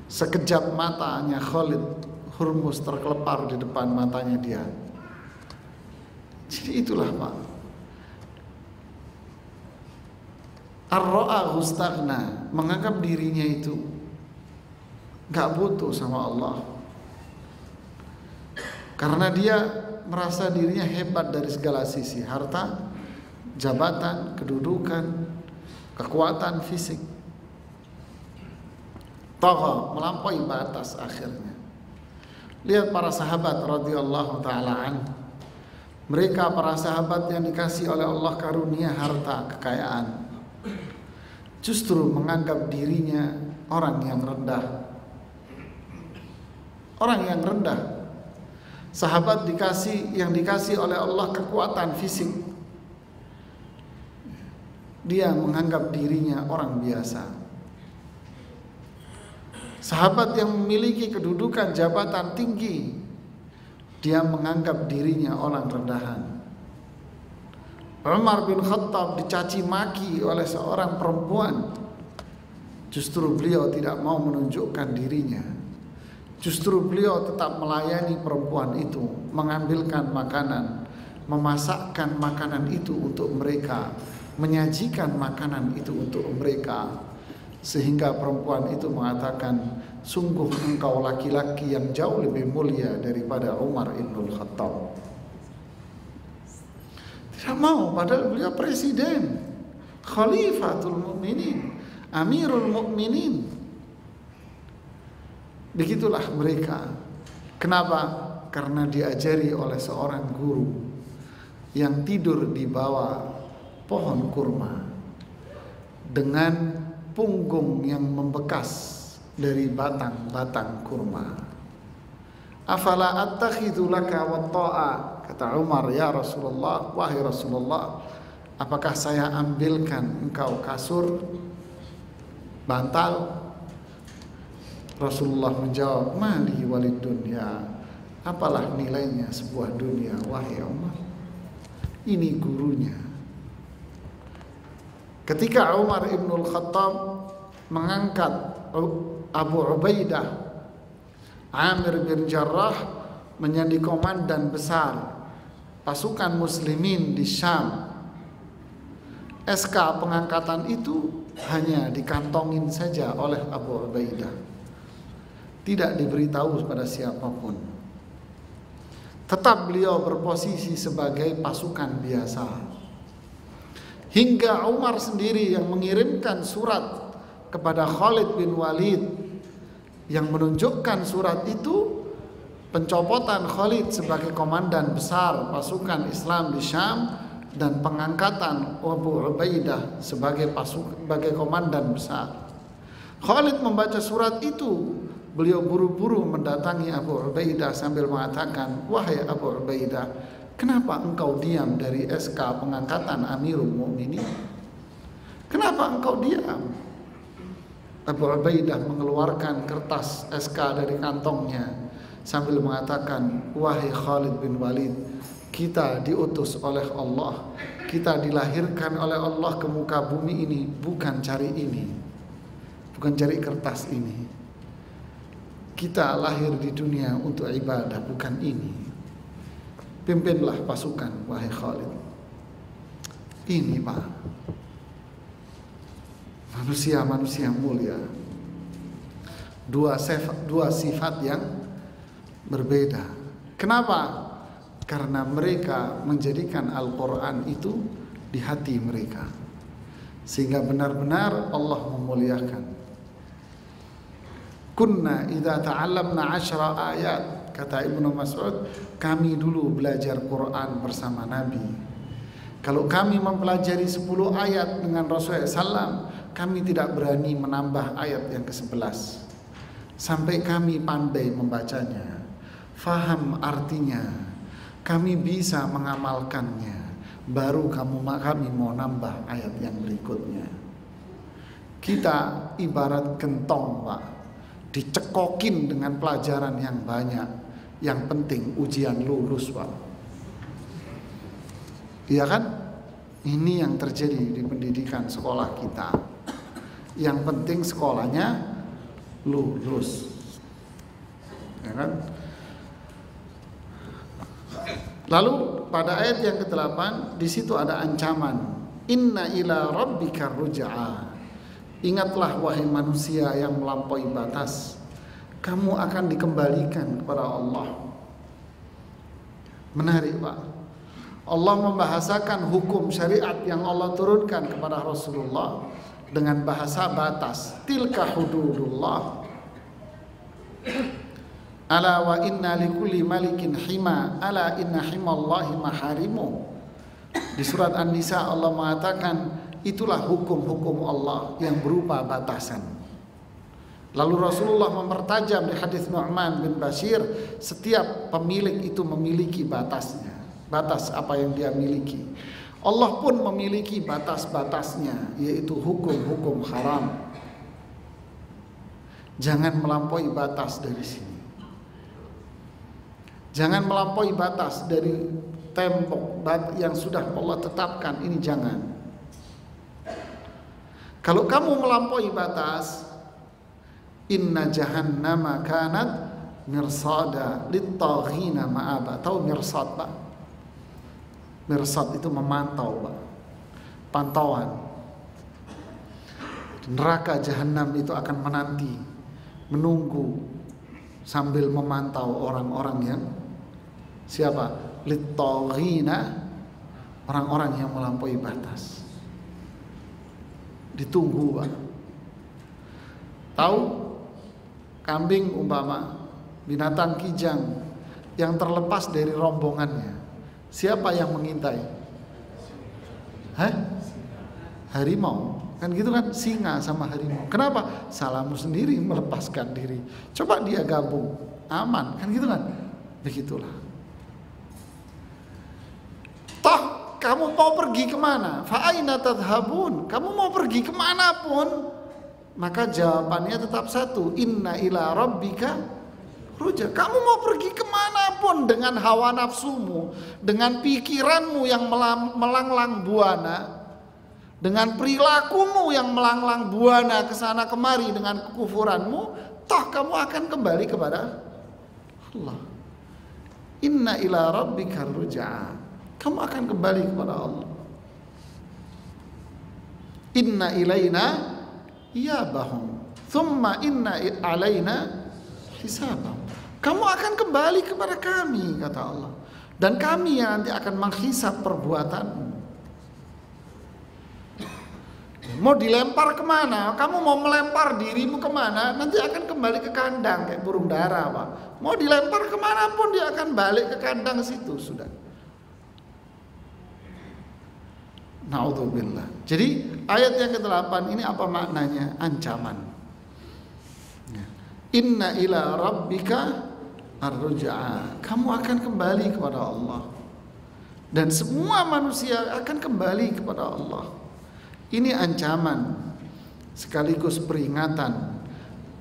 Sekejap matanya Khalid, Hurmuz terkelepar di depan matanya dia. Jadi itulah Pak, ar-ra'a hustagna, menganggap dirinya itu gak butuh sama Allah, karena dia merasa dirinya hebat dari segala sisi, harta, jabatan, kedudukan, kekuatan fisik. Tagha, melampaui batas akhirnya. Lihat para sahabat radhiyallahu ta'ala an. Mereka para sahabat yang dikasih oleh Allah karunia harta, kekayaan, justru menganggap dirinya orang yang rendah. Orang yang rendah. Sahabat yang dikasih oleh Allah kekuatan fisik, dia menganggap dirinya orang biasa. Sahabat yang memiliki kedudukan jabatan tinggi, dia menganggap dirinya orang rendahan. Umar bin Khattab dicaci maki oleh seorang perempuan, justru beliau tidak mau menunjukkan dirinya. Justru beliau tetap melayani perempuan itu, mengambilkan makanan, memasakkan makanan itu untuk mereka, menyajikan makanan itu untuk mereka, sehingga perempuan itu mengatakan, "Sungguh engkau laki-laki yang jauh lebih mulia daripada Umar ibn Khattab." Tidak mau, padahal beliau presiden, Khalifatul Mu'minin, Amirul Mu'minin. Begitulah mereka. Kenapa? Karena diajari oleh seorang guru yang tidur di bawah pohon kurma dengan punggung yang membekas dari batang-batang kurma. Afala attakhidhu laka watta'a, kata Umar, "Ya Rasulullah, wahai Rasulullah, apakah saya ambilkan engkau kasur, bantal?" Rasulullah menjawab, "Mali walid dunya, apalah nilainya sebuah dunia, wahai Umar." Ini gurunya. Ketika Umar ibn Khattab mengangkat Abu Ubaidah Amir bin Jarrah menjadi komandan besar pasukan muslimin di Syam, SK pengangkatan itu hanya dikantongin saja oleh Abu Ubaidah, tidak diberitahu kepada siapapun. Tetap beliau berposisi sebagai pasukan biasa. Hingga Umar sendiri yang mengirimkan surat kepada Khalid bin Walid, yang menunjukkan surat itu pencopotan Khalid sebagai komandan besar pasukan Islam di Syam dan pengangkatan Abu Ubaidah sebagai komandan besar. Khalid membaca surat itu, beliau buru-buru mendatangi Abu Ubaidah sambil mengatakan, "Wahai Abu Ubaidah, kenapa engkau diam dari SK pengangkatan Amirul Mukminin? Kenapa engkau diam?" Abu Ubaidah mengeluarkan kertas SK dari kantongnya sambil mengatakan, "Wahai Khalid bin Walid, kita diutus oleh Allah, kita dilahirkan oleh Allah ke muka bumi ini bukan cari ini, bukan cari kertas ini. Kita lahir di dunia untuk ibadah, bukan ini. Pimpinlah pasukan, wahai Khalid." Ini Pak, manusia-manusia mulia, dua sifat yang berbeda. Kenapa? Karena mereka menjadikan Al-Quran itu di hati mereka, sehingga benar-benar Allah memuliakan. Kunna idza ta'allamna 10 ayat, kata Ibnu Mas'ud, kami dulu belajar Quran bersama Nabi. Kalau kami mempelajari 10 ayat dengan Rasulullah SAW, kami tidak berani menambah ayat yang ke-11 sampai kami pandai membacanya, faham artinya, kami bisa mengamalkannya, baru kami mau nambah ayat yang berikutnya. Kita ibarat gentong Pak, dicekokin dengan pelajaran yang banyak, yang penting ujian lulus Pak. Iya kan? Ini yang terjadi di pendidikan sekolah kita. Yang penting sekolahnya lulus, ya kan? Lalu pada ayat yang ke-8 di situ ada ancaman, inna ila rabbika ruj'a. Ingatlah wahai manusia yang melampaui batas, kamu akan dikembalikan kepada Allah. Menarik Pak, Allah membahasakan hukum syariat yang Allah turunkan kepada Rasulullah dengan bahasa batas. Tilka hududullah. Ala wa inna likulli malikin hima, ala inna himallahi maharimu. Di surat An-Nisa Allah mengatakan, itulah hukum-hukum Allah yang berupa batasan. Lalu Rasulullah mempertajam di hadis Nu'man bin Bashir, setiap pemilik itu memiliki batasnya. Batas apa yang dia miliki. Allah pun memiliki batas-batasnya, yaitu hukum-hukum haram. Jangan melampaui batas dari sini. Jangan melampaui batas dari tembok yang sudah Allah tetapkan, ini jangan. Kalau kamu melampaui batas, inna jahannama kanat mirsada lit-taghina ma'aba. Tahu mirsad Pak? Mirsad itu memantau Pak, pantauan. Neraka jahanam itu akan menanti, menunggu sambil memantau orang-orang yang siapa? Lit-taghina, orang-orang yang melampaui batas. Ditunggu Pak. Tahu kambing umpama, binatang kijang yang terlepas dari rombongannya, siapa yang mengintai? Harimau. Kan gitu kan, singa sama harimau. Kenapa? Salahmu sendiri melepaskan diri. Coba dia gabung, aman. Kan gitu kan? Begitulah. Toh kamu mau pergi kemana? Fa'aina tadhhabun. Kamu mau pergi kemanapun, maka jawabannya tetap satu, inna ila rabbika ruj'a. Kamu mau pergi kemanapun dengan hawa nafsumu, dengan pikiranmu yang melanglang buana, dengan perilakumu yang melanglang buana kesana kemari dengan kekufuranmu, toh kamu akan kembali kepada Allah. Inna ila rabbika ruj'a. Kamu akan kembali kepada Allah. Inna ilaina iyabahum thumma inna alaina hisabahum. Kamu akan kembali kepada kami, kata Allah, dan kami yang nanti akan menghisab perbuatanmu. Mau dilempar kemana? Kamu mau melempar dirimu kemana? Nanti akan kembali ke kandang kayak burung dara, Pak. Mau dilempar kemanapun dia akan balik ke kandang situ sudah. Na'udzubillah. Jadi ayat yang ke-8 ini apa maknanya? Ancaman. Inna ila rabbika ar-ruj'a. Kamu akan kembali kepada Allah. Dan semua manusia akan kembali kepada Allah. Ini ancaman sekaligus peringatan,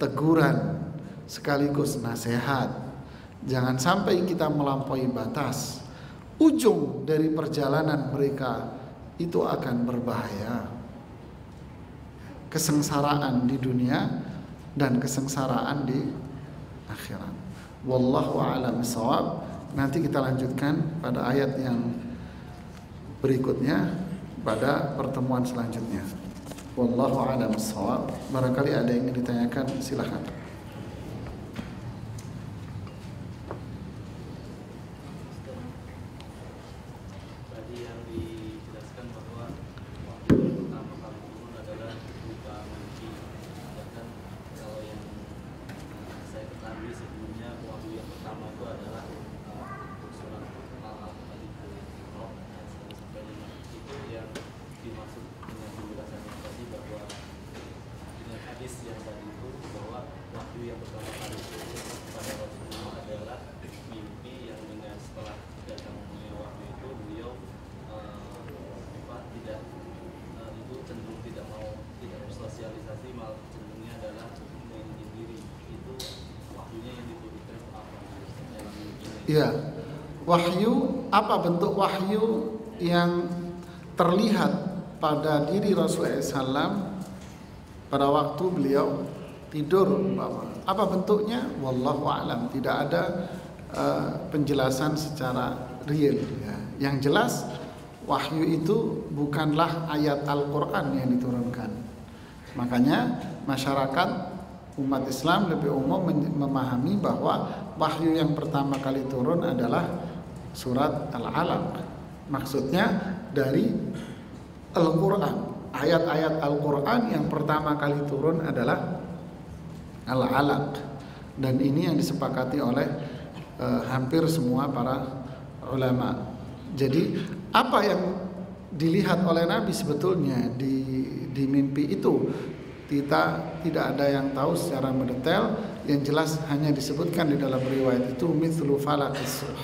teguran, sekaligus nasihat. Jangan sampai kita melampaui batas. Ujung dari perjalanan mereka itu akan berbahaya. Kesengsaraan di dunia dan kesengsaraan di akhirat. Wallahu a'lam bishawab. Nanti kita lanjutkan pada ayat yang berikutnya pada pertemuan selanjutnya. Wallahu a'lam bishawab. Barangkali ada yang ingin ditanyakan, silakan. Tadi yang dijelaskan bahwa waktu pertama kali turun adalah berupa mimpi. Sedangkan kalau yang saya ketahui sebelumnya waktu yang pertama itu adalah surat Al-Alaq itu Roh ayat 1 sampai 5. Itu yang dimaksud dengan penjelasannya tadi bahwa dengan hadis yang tadi itu bahwa waktu yang pertama kali turun kepada Rasulullah adalah mimpi yang dengan setelah datangnya waktu itu beliau tidak itu cenderung tidak bersosialisasi, malah cenderungnya adalah menyendiri. Itu waktunya yang diturunkan apa dalam mimpi? Iya. Wahyu, apa bentuk wahyu yang terlihat pada diri Rasulullah SAW pada waktu beliau tidur? Apa bentuknya? Wallahu a'lam. Tidak ada penjelasan secara real. Ya. Yang jelas wahyu itu bukanlah ayat Al-Quran yang diturunkan. Makanya masyarakat umat Islam lebih umum memahami bahwa wahyu yang pertama kali turun adalah surat Al-Alaq. Maksudnya dari Al-Quran. Ayat-ayat Al-Quran yang pertama kali turun adalah Al-Alaq. Dan ini yang disepakati oleh hampir semua para ulama. Jadi apa yang dilihat oleh Nabi sebetulnya di mimpi itu kita tidak ada yang tahu secara mendetail. Yang jelas hanya disebutkan di dalam riwayat itu mithlu falaqis subh,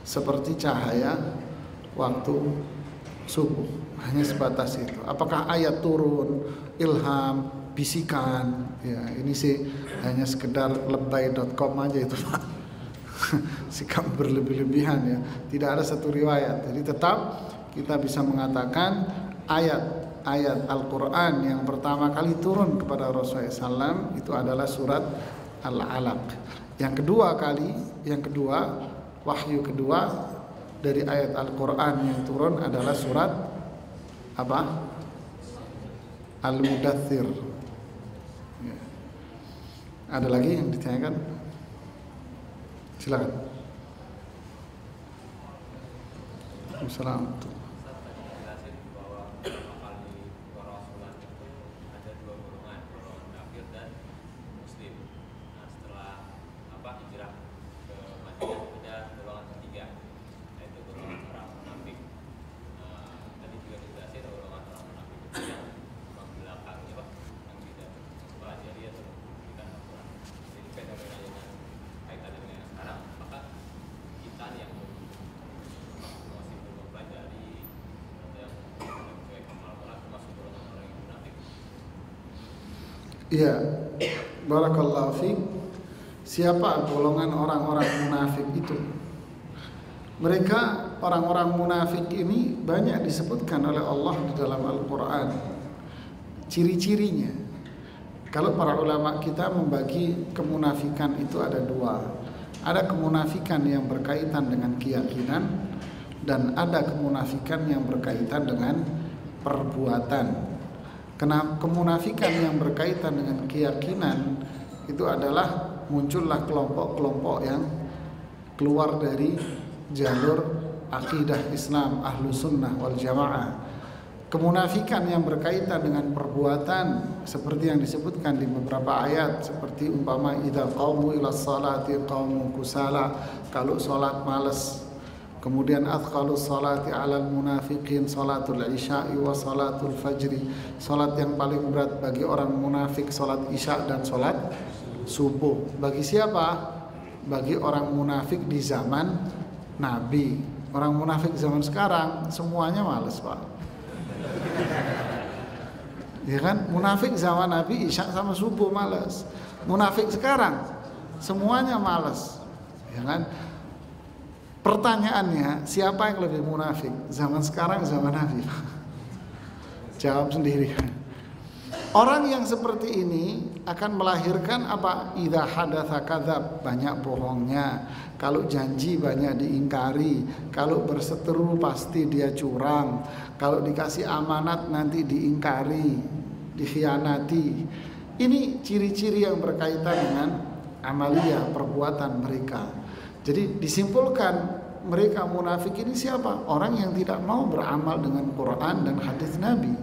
seperti cahaya waktu subuh. Hanya sebatas itu. Apakah ayat turun, ilham, bisikan? Ya, ini sih hanya sekedar lebay.com aja itu, Pak. Sikap berlebih-lebihan ya. Tidak ada satu riwayat. Jadi tetap kita bisa mengatakan ayat Al-Quran yang pertama kali turun kepada Rasulullah SAW itu adalah surat Al-Alaq. Yang kedua wahyu kedua dari ayat Al-Quran yang turun adalah surat apa? Al-Mudaththir. Ya. Ada lagi yang ditanyakan? Silakan. Assalamualaikum. Iya, barakallahu fiik. Siapa golongan orang-orang munafik itu? Mereka orang-orang munafik ini banyak disebutkan oleh Allah di dalam Al-Quran. Ciri-cirinya, kalau para ulama kita membagi kemunafikan itu ada dua. Ada kemunafikan yang berkaitan dengan keyakinan dan ada kemunafikan yang berkaitan dengan perbuatan. Kemunafikan yang berkaitan dengan keyakinan itu adalah muncullah kelompok-kelompok yang keluar dari jalur akidah Islam ahlu sunnah wal jamaah. kemunafikan yang berkaitan dengan perbuatan seperti yang disebutkan di beberapa ayat, seperti umpama idza qaumu ila sholati qaumu kusala, kalau salat malas. Kemudian adkhalus salati alal munafiqin salatul isya'i wa salatul fajri, salat yang paling berat bagi orang munafik salat isya dan salat subuh. Bagi siapa? Bagi orang munafik di zaman Nabi. Orang munafik zaman sekarang semuanya malas, Pak. Ya kan? Munafik zaman Nabi isya sama subuh malas. Munafik sekarang semuanya malas. Ya kan? Pertanyaannya, siapa yang lebih munafik? Zaman sekarang, zaman Nabi? Jawab sendiri. Orang yang seperti ini akan melahirkan apa? Idza hadatsa kadzab, banyak bohongnya. Kalau janji banyak diingkari. Kalau berseteru pasti dia curang. Kalau dikasih amanat nanti diingkari, dikhianati. Ini ciri-ciri yang berkaitan dengan amalia perbuatan mereka. Jadi disimpulkan mereka munafik ini siapa? Orang yang tidak mau beramal dengan Quran dan hadis Nabi.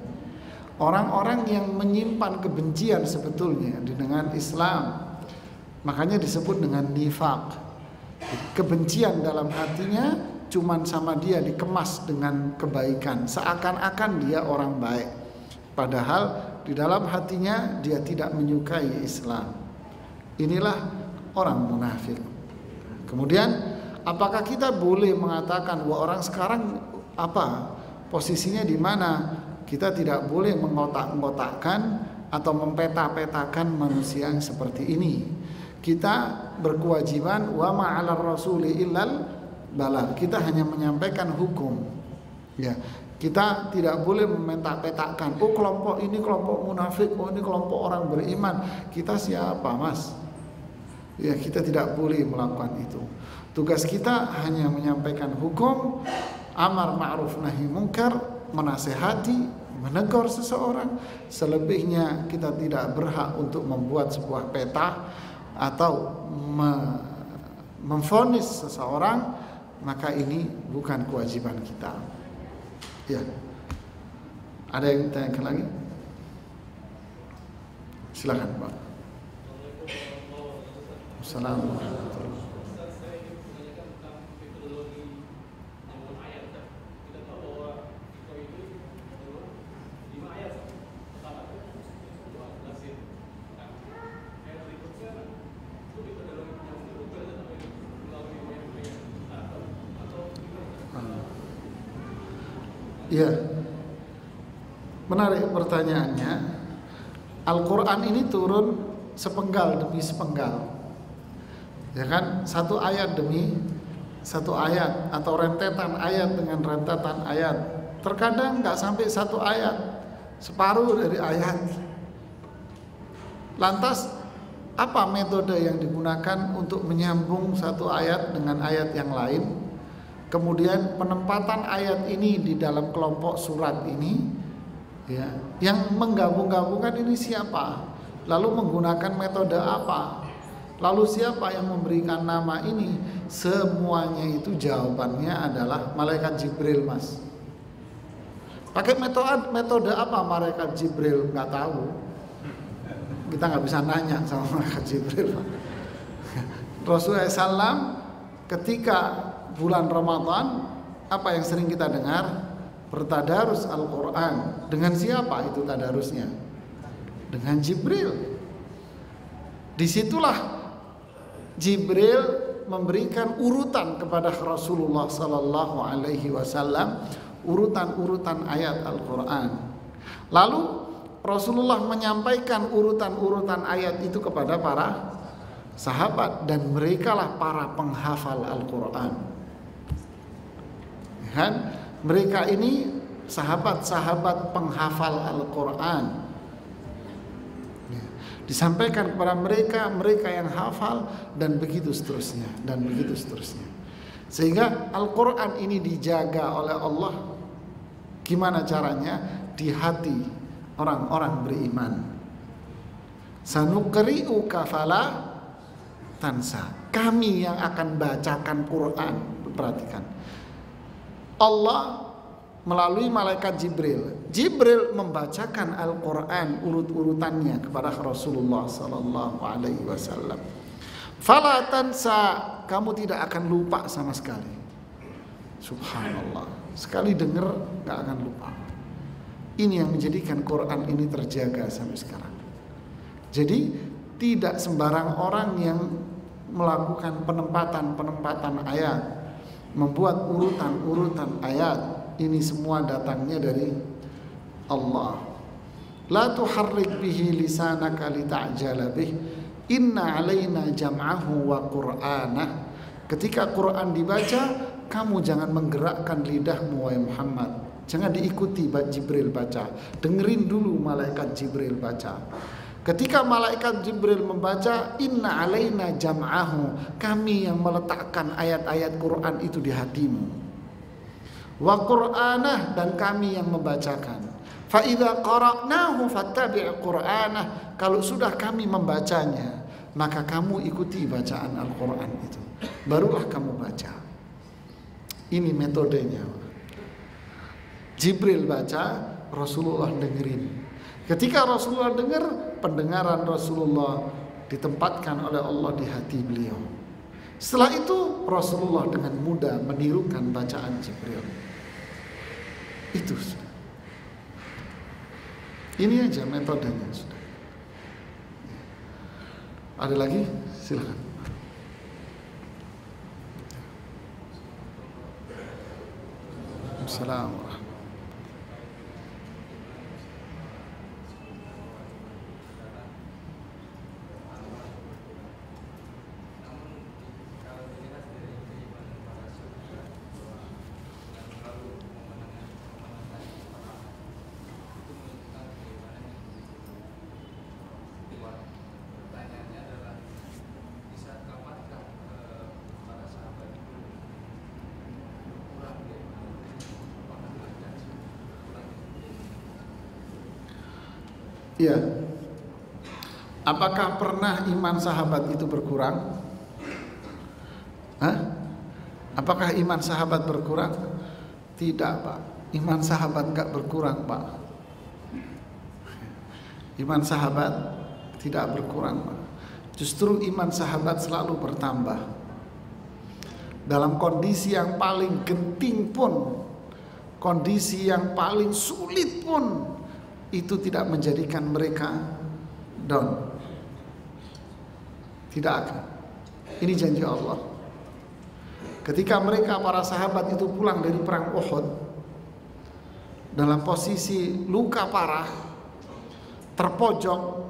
Orang-orang yang menyimpan kebencian sebetulnya dengan Islam. Makanya disebut dengan nifaq. Kebencian dalam hatinya cuman sama dia dikemas dengan kebaikan. Seakan-akan dia orang baik. Padahal di dalam hatinya dia tidak menyukai Islam. Inilah orang munafik. Kemudian, apakah kita boleh mengatakan bahwa orang sekarang apa posisinya di mana? Kita tidak boleh mengotak-ngotakkan atau mempeta-petakan manusia yang seperti ini. Kita berkewajiban wa ma'alar rasuli illal balagh. Kita hanya menyampaikan hukum. Ya, kita tidak boleh memeta-petakan. Oh, kelompok ini kelompok munafik, oh ini kelompok orang beriman. Kita siapa, Mas? Ya, kita tidak boleh melakukan itu. Tugas kita hanya menyampaikan hukum, amar ma'ruf nahi munkar, menasehati, menegur seseorang. Selebihnya kita tidak berhak untuk membuat sebuah peta atau memvonis seseorang, maka ini bukan kewajiban kita. Ya. Ada yang tanyakan lagi? Silakan, Pak. Assalamualaikum. Iya, menarik pertanyaannya. Al-Quran ini turun sepenggal demi sepenggal, ya kan? Satu ayat demi satu ayat, atau rentetan ayat dengan rentetan ayat. Terkadang nggak sampai satu ayat, separuh dari ayat. Lantas apa metode yang digunakan untuk menyambung satu ayat dengan ayat yang lain? Kemudian penempatan ayat ini di dalam kelompok surat ini, ya, yang menggabung-gabungkan ini siapa? Lalu menggunakan metode apa? Lalu siapa yang memberikan nama ini? Semuanya itu jawabannya adalah malaikat Jibril, Mas. Pakai metode apa malaikat Jibril? Nggak tahu. Kita nggak bisa nanya sama malaikat Jibril. Rasulullah SAW ketika bulan Ramadan, apa yang sering kita dengar? Bertadarus Al-Quran. Dengan siapa itu tadarusnya? Dengan Jibril. Disitulah Jibril memberikan urutan kepada Rasulullah Sallallahu Alaihi Wasallam, urutan-urutan ayat Al-Quran. Lalu Rasulullah menyampaikan urutan-urutan ayat itu kepada para sahabat, dan merekalah para penghafal Al-Quran. Kan? Mereka ini sahabat-sahabat penghafal Al-Quran. Disampaikan kepada mereka yang hafal, dan begitu seterusnya, dan begitu seterusnya. Sehingga Al-Quran ini dijaga oleh Allah. Gimana caranya? Di hati orang-orang beriman. Sanuqri'uka fala tansa. Kami yang akan bacakan Quran. Perhatikan, Allah melalui malaikat Jibril. Jibril membacakan Al-Quran urut-urutannya kepada Rasulullah sallallahu alaihi wasallam. Fala tansa, kamu tidak akan lupa sama sekali. Subhanallah. Sekali dengar gak akan lupa. Ini yang menjadikan Quran ini terjaga sampai sekarang. Jadi tidak sembarang orang yang melakukan penempatan ayat, membuat urutan ayat. Ini semua datangnya dari Allah. La tuharrik bihi lisanaka lita'jala bih. Inna alaina jam'ahu wa qur'anah. Ketika Quran dibaca, kamu jangan menggerakkan lidahmu wahai Muhammad. Jangan diikuti Jibril baca. Dengerin dulu malaikat Jibril baca. Ketika malaikat Jibril membaca, inna alaina jam'ahu, kami yang meletakkan ayat-ayat Quran itu di hatimu. Wa qur'anah, dan kami yang membacakan. Fa idza qara'nahu fattabi' qur'anah, kalau sudah kami membacanya, maka kamu ikuti bacaan Al-Qur'an itu. Barulah kamu baca. Ini metodenya. Jibril baca, Rasulullah dengerin. Ketika Rasulullah dengar, pendengaran Rasulullah ditempatkan oleh Allah di hati beliau. Setelah itu Rasulullah dengan mudah menirukan bacaan Jibril. Itu sudah. Ini aja metodenya sudah. Ada lagi? Silakan. Assalamualaikum. Ya. Apakah pernah iman sahabat itu berkurang? Hah? Apakah iman sahabat berkurang? Tidak, Pak. Iman sahabat gak berkurang, Pak. Iman sahabat tidak berkurang, Pak. Justru iman sahabat selalu bertambah. Dalam kondisi yang paling genting pun, kondisi yang paling sulit pun, itu tidak menjadikan mereka down. Tidak akan. Ini janji Allah. Ketika mereka para sahabat itu pulang dari perang Uhud dalam posisi luka parah, terpojok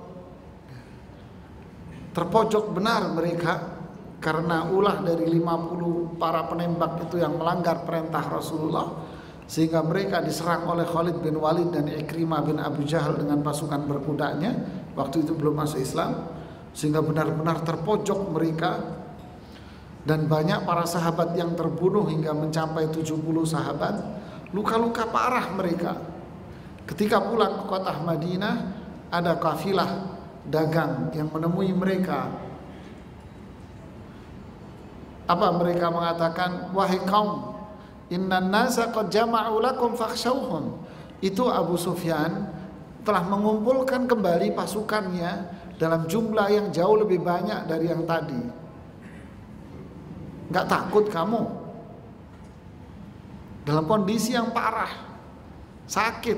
benar mereka karena ulah dari 50 para penembak itu yang melanggar perintah Rasulullah, sehingga mereka diserang oleh Khalid bin Walid dan Ikrimah bin Abu Jahal dengan pasukan berkudanya. Waktu itu belum masuk Islam, sehingga benar-benar terpojok mereka. Dan banyak para sahabat yang terbunuh hingga mencapai 70 sahabat. Luka-luka parah mereka. Ketika pulang ke kota Madinah, ada kafilah dagang yang menemui mereka. Apa mereka mengatakan? Wahai kaum, innan nasa qad jama'u lakum fakhshawhum. Itu Abu Sufyan telah mengumpulkan kembali pasukannya dalam jumlah yang jauh lebih banyak dari yang tadi. Enggak takut kamu? Dalam kondisi yang parah, sakit,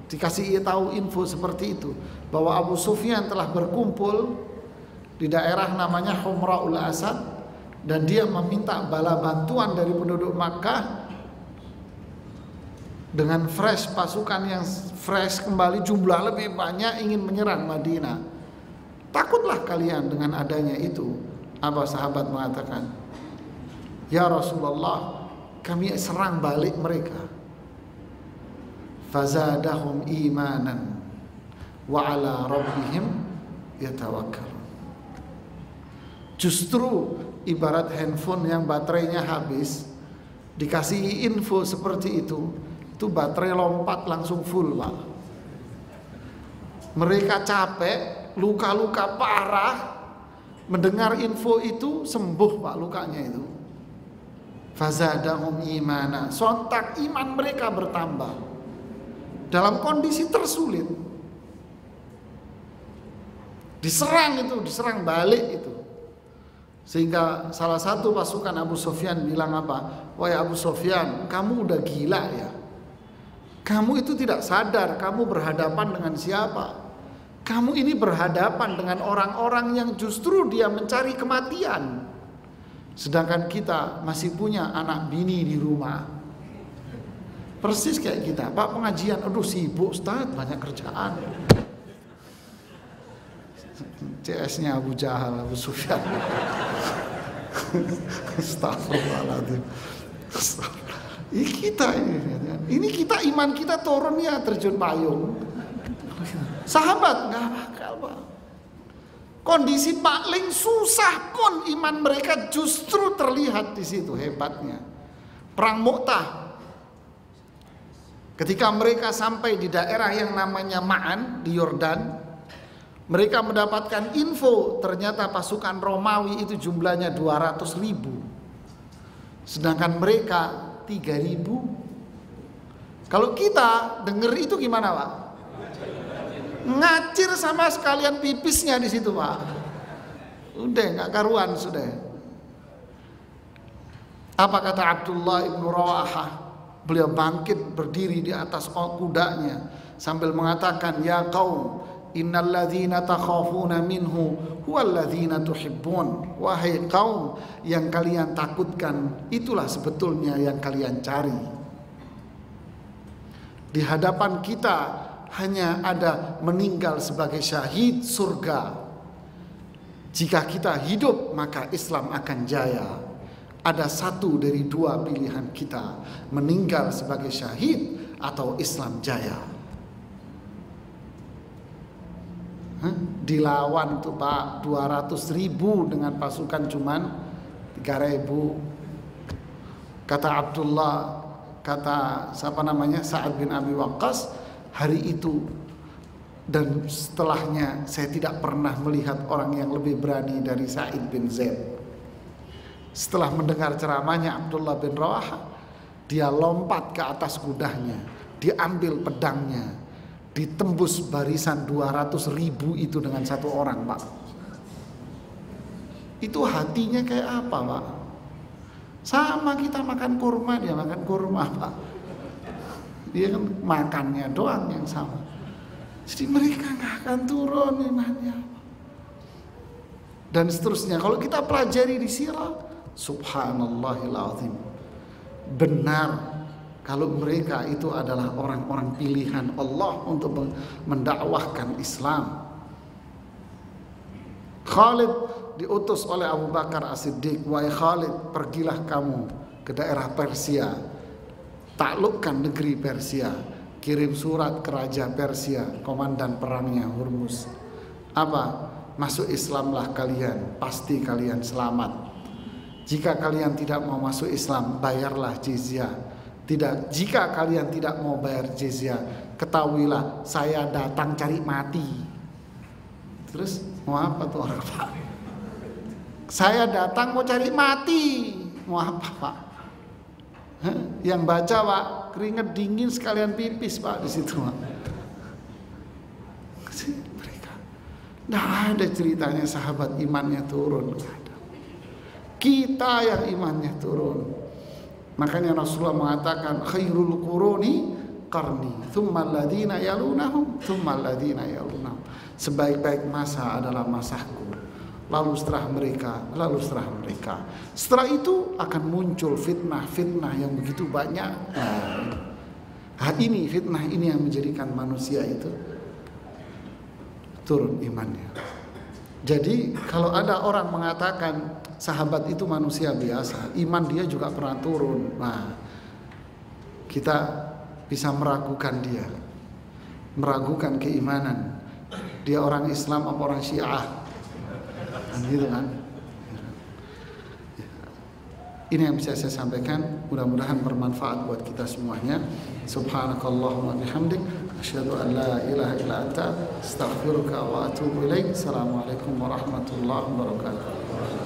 dikasih tahu info seperti itu, bahwa Abu Sufyan telah berkumpul di daerah namanya Humra'ul Asad, dan dia meminta bala bantuan dari penduduk Makkah dengan fresh, pasukan yang fresh kembali, jumlah lebih banyak, ingin menyerang Madinah. Takutlah kalian dengan adanya itu. Apa sahabat mengatakan? Ya Rasulullah, kami serang balik mereka. Fazadahum imanan wa ala rabbihim yatawakkalun. Justru ibarat handphone yang baterainya habis, dikasih info seperti itu baterai lompat langsung full, Pak. Mereka capek, luka-luka parah, mendengar info itu sembuh, Pak, lukanya itu. fazadahum imana, sontak iman mereka bertambah dalam kondisi tersulit. Diserang balik itu. Sehingga salah satu pasukan Abu Sufyan bilang apa? Wahai Abu Sufyan, kamu udah gila ya? Kamu itu tidak sadar kamu berhadapan dengan siapa? Kamu ini berhadapan dengan orang-orang yang justru dia mencari kematian. Sedangkan kita masih punya anak bini di rumah. Persis kayak kita, Pak pengajian, aduh sibuk Ustaz, banyak kerjaan. CS-nya Abu Jahal, Abu Sufyan. Astagfirullahaladzim. Ini kita iman kita turun ya, terjun payung. Sahabat nggak bakal, Pak. Kondisi paling susah pun iman mereka justru terlihat di situ hebatnya. Perang Mu'tah. Ketika mereka sampai di daerah yang namanya Ma'an di Yordan, mereka mendapatkan info ternyata pasukan Romawi itu jumlahnya 200.000. Sedangkan mereka 3.000. Kalau kita denger itu gimana, Pak? Ngacir sama sekalian pipisnya di situ, Pak. Udah nggak karuan sudah. Apa kata Abdullah ibnu Rawahah? Beliau bangkit berdiri di atas kudanya sambil mengatakan, ya qaum, innalladzina takhafuna minhu huwalladzina tuhibbun. Wahai kaum, yang kalian takutkan itulah sebetulnya yang kalian cari. Di hadapan kita hanya ada meninggal sebagai syahid surga. Jika kita hidup maka Islam akan jaya. Ada satu dari dua pilihan kita, meninggal sebagai syahid atau Islam jaya. Dilawan tuh Pak 200.000 dengan pasukan cuman 3.000. Kata Abdullah, kata siapa namanya, Sa'ad bin Abi Waqqas, hari itu dan setelahnya saya tidak pernah melihat orang yang lebih berani dari Sa'id bin Zaid. Setelah mendengar ceramahnya Abdullah bin Rawahah, dia lompat ke atas kudanya, diambil pedangnya, ditembus barisan 200.000 itu dengan satu orang, Pak. Itu hatinya kayak apa, Pak? Sama kita makan kurma, dia makan kurma, Pak. Dia kan makannya doang yang sama. Jadi mereka nggak akan turun imannya. Dan seterusnya. Kalau kita pelajari di sirah, subhanallahil azim, benar kalau mereka itu adalah orang-orang pilihan Allah untuk mendakwahkan Islam. Khalid diutus oleh Abu Bakar As-Siddiq, wahai Khalid, pergilah kamu ke daerah Persia, taklukkan negeri Persia, kirim surat ke Raja Persia, komandan perangnya Hurmuz. Apa? Masuk Islamlah kalian, pasti kalian selamat. Jika kalian tidak mau masuk Islam, bayarlah jizyah. Tidak, jika kalian tidak mau bayar jizyah, ketahuilah saya datang cari mati. Terus mau apa tuh orang, Pak? Saya datang mau cari mati. Mau apa, Pak? Yang baca, Pak, keringat dingin sekalian pipis, Pak, di situ, Pak. Mereka nggak ada ceritanya sahabat imannya turun, nggak ada. Kita yang imannya turun. Makanya Rasulullah mengatakan khairul quruni qarni, tsumma alladziina yalunahum, tsumma alladziina yalunahum. Sebaik-baik masa adalah masaku, lalu setelah mereka, lalu setelah mereka. Setelah itu akan muncul fitnah-fitnah yang begitu banyak. Ini fitnah ini yang menjadikan manusia itu turun imannya. Jadi kalau ada orang mengatakan sahabat itu manusia biasa, iman dia juga pernah turun, nah kita bisa meragukan dia, meragukan keimanan dia orang Islam apa orang Syiah, gitu kan. Ini yang bisa saya sampaikan, mudah-mudahan bermanfaat buat kita semuanya. Subhanakallahumma bihamdik, asyhadu an la ilaha illa anta, astaghfiruka wa atubu ilaik. Assalamualaikum warahmatullahi wabarakatuh.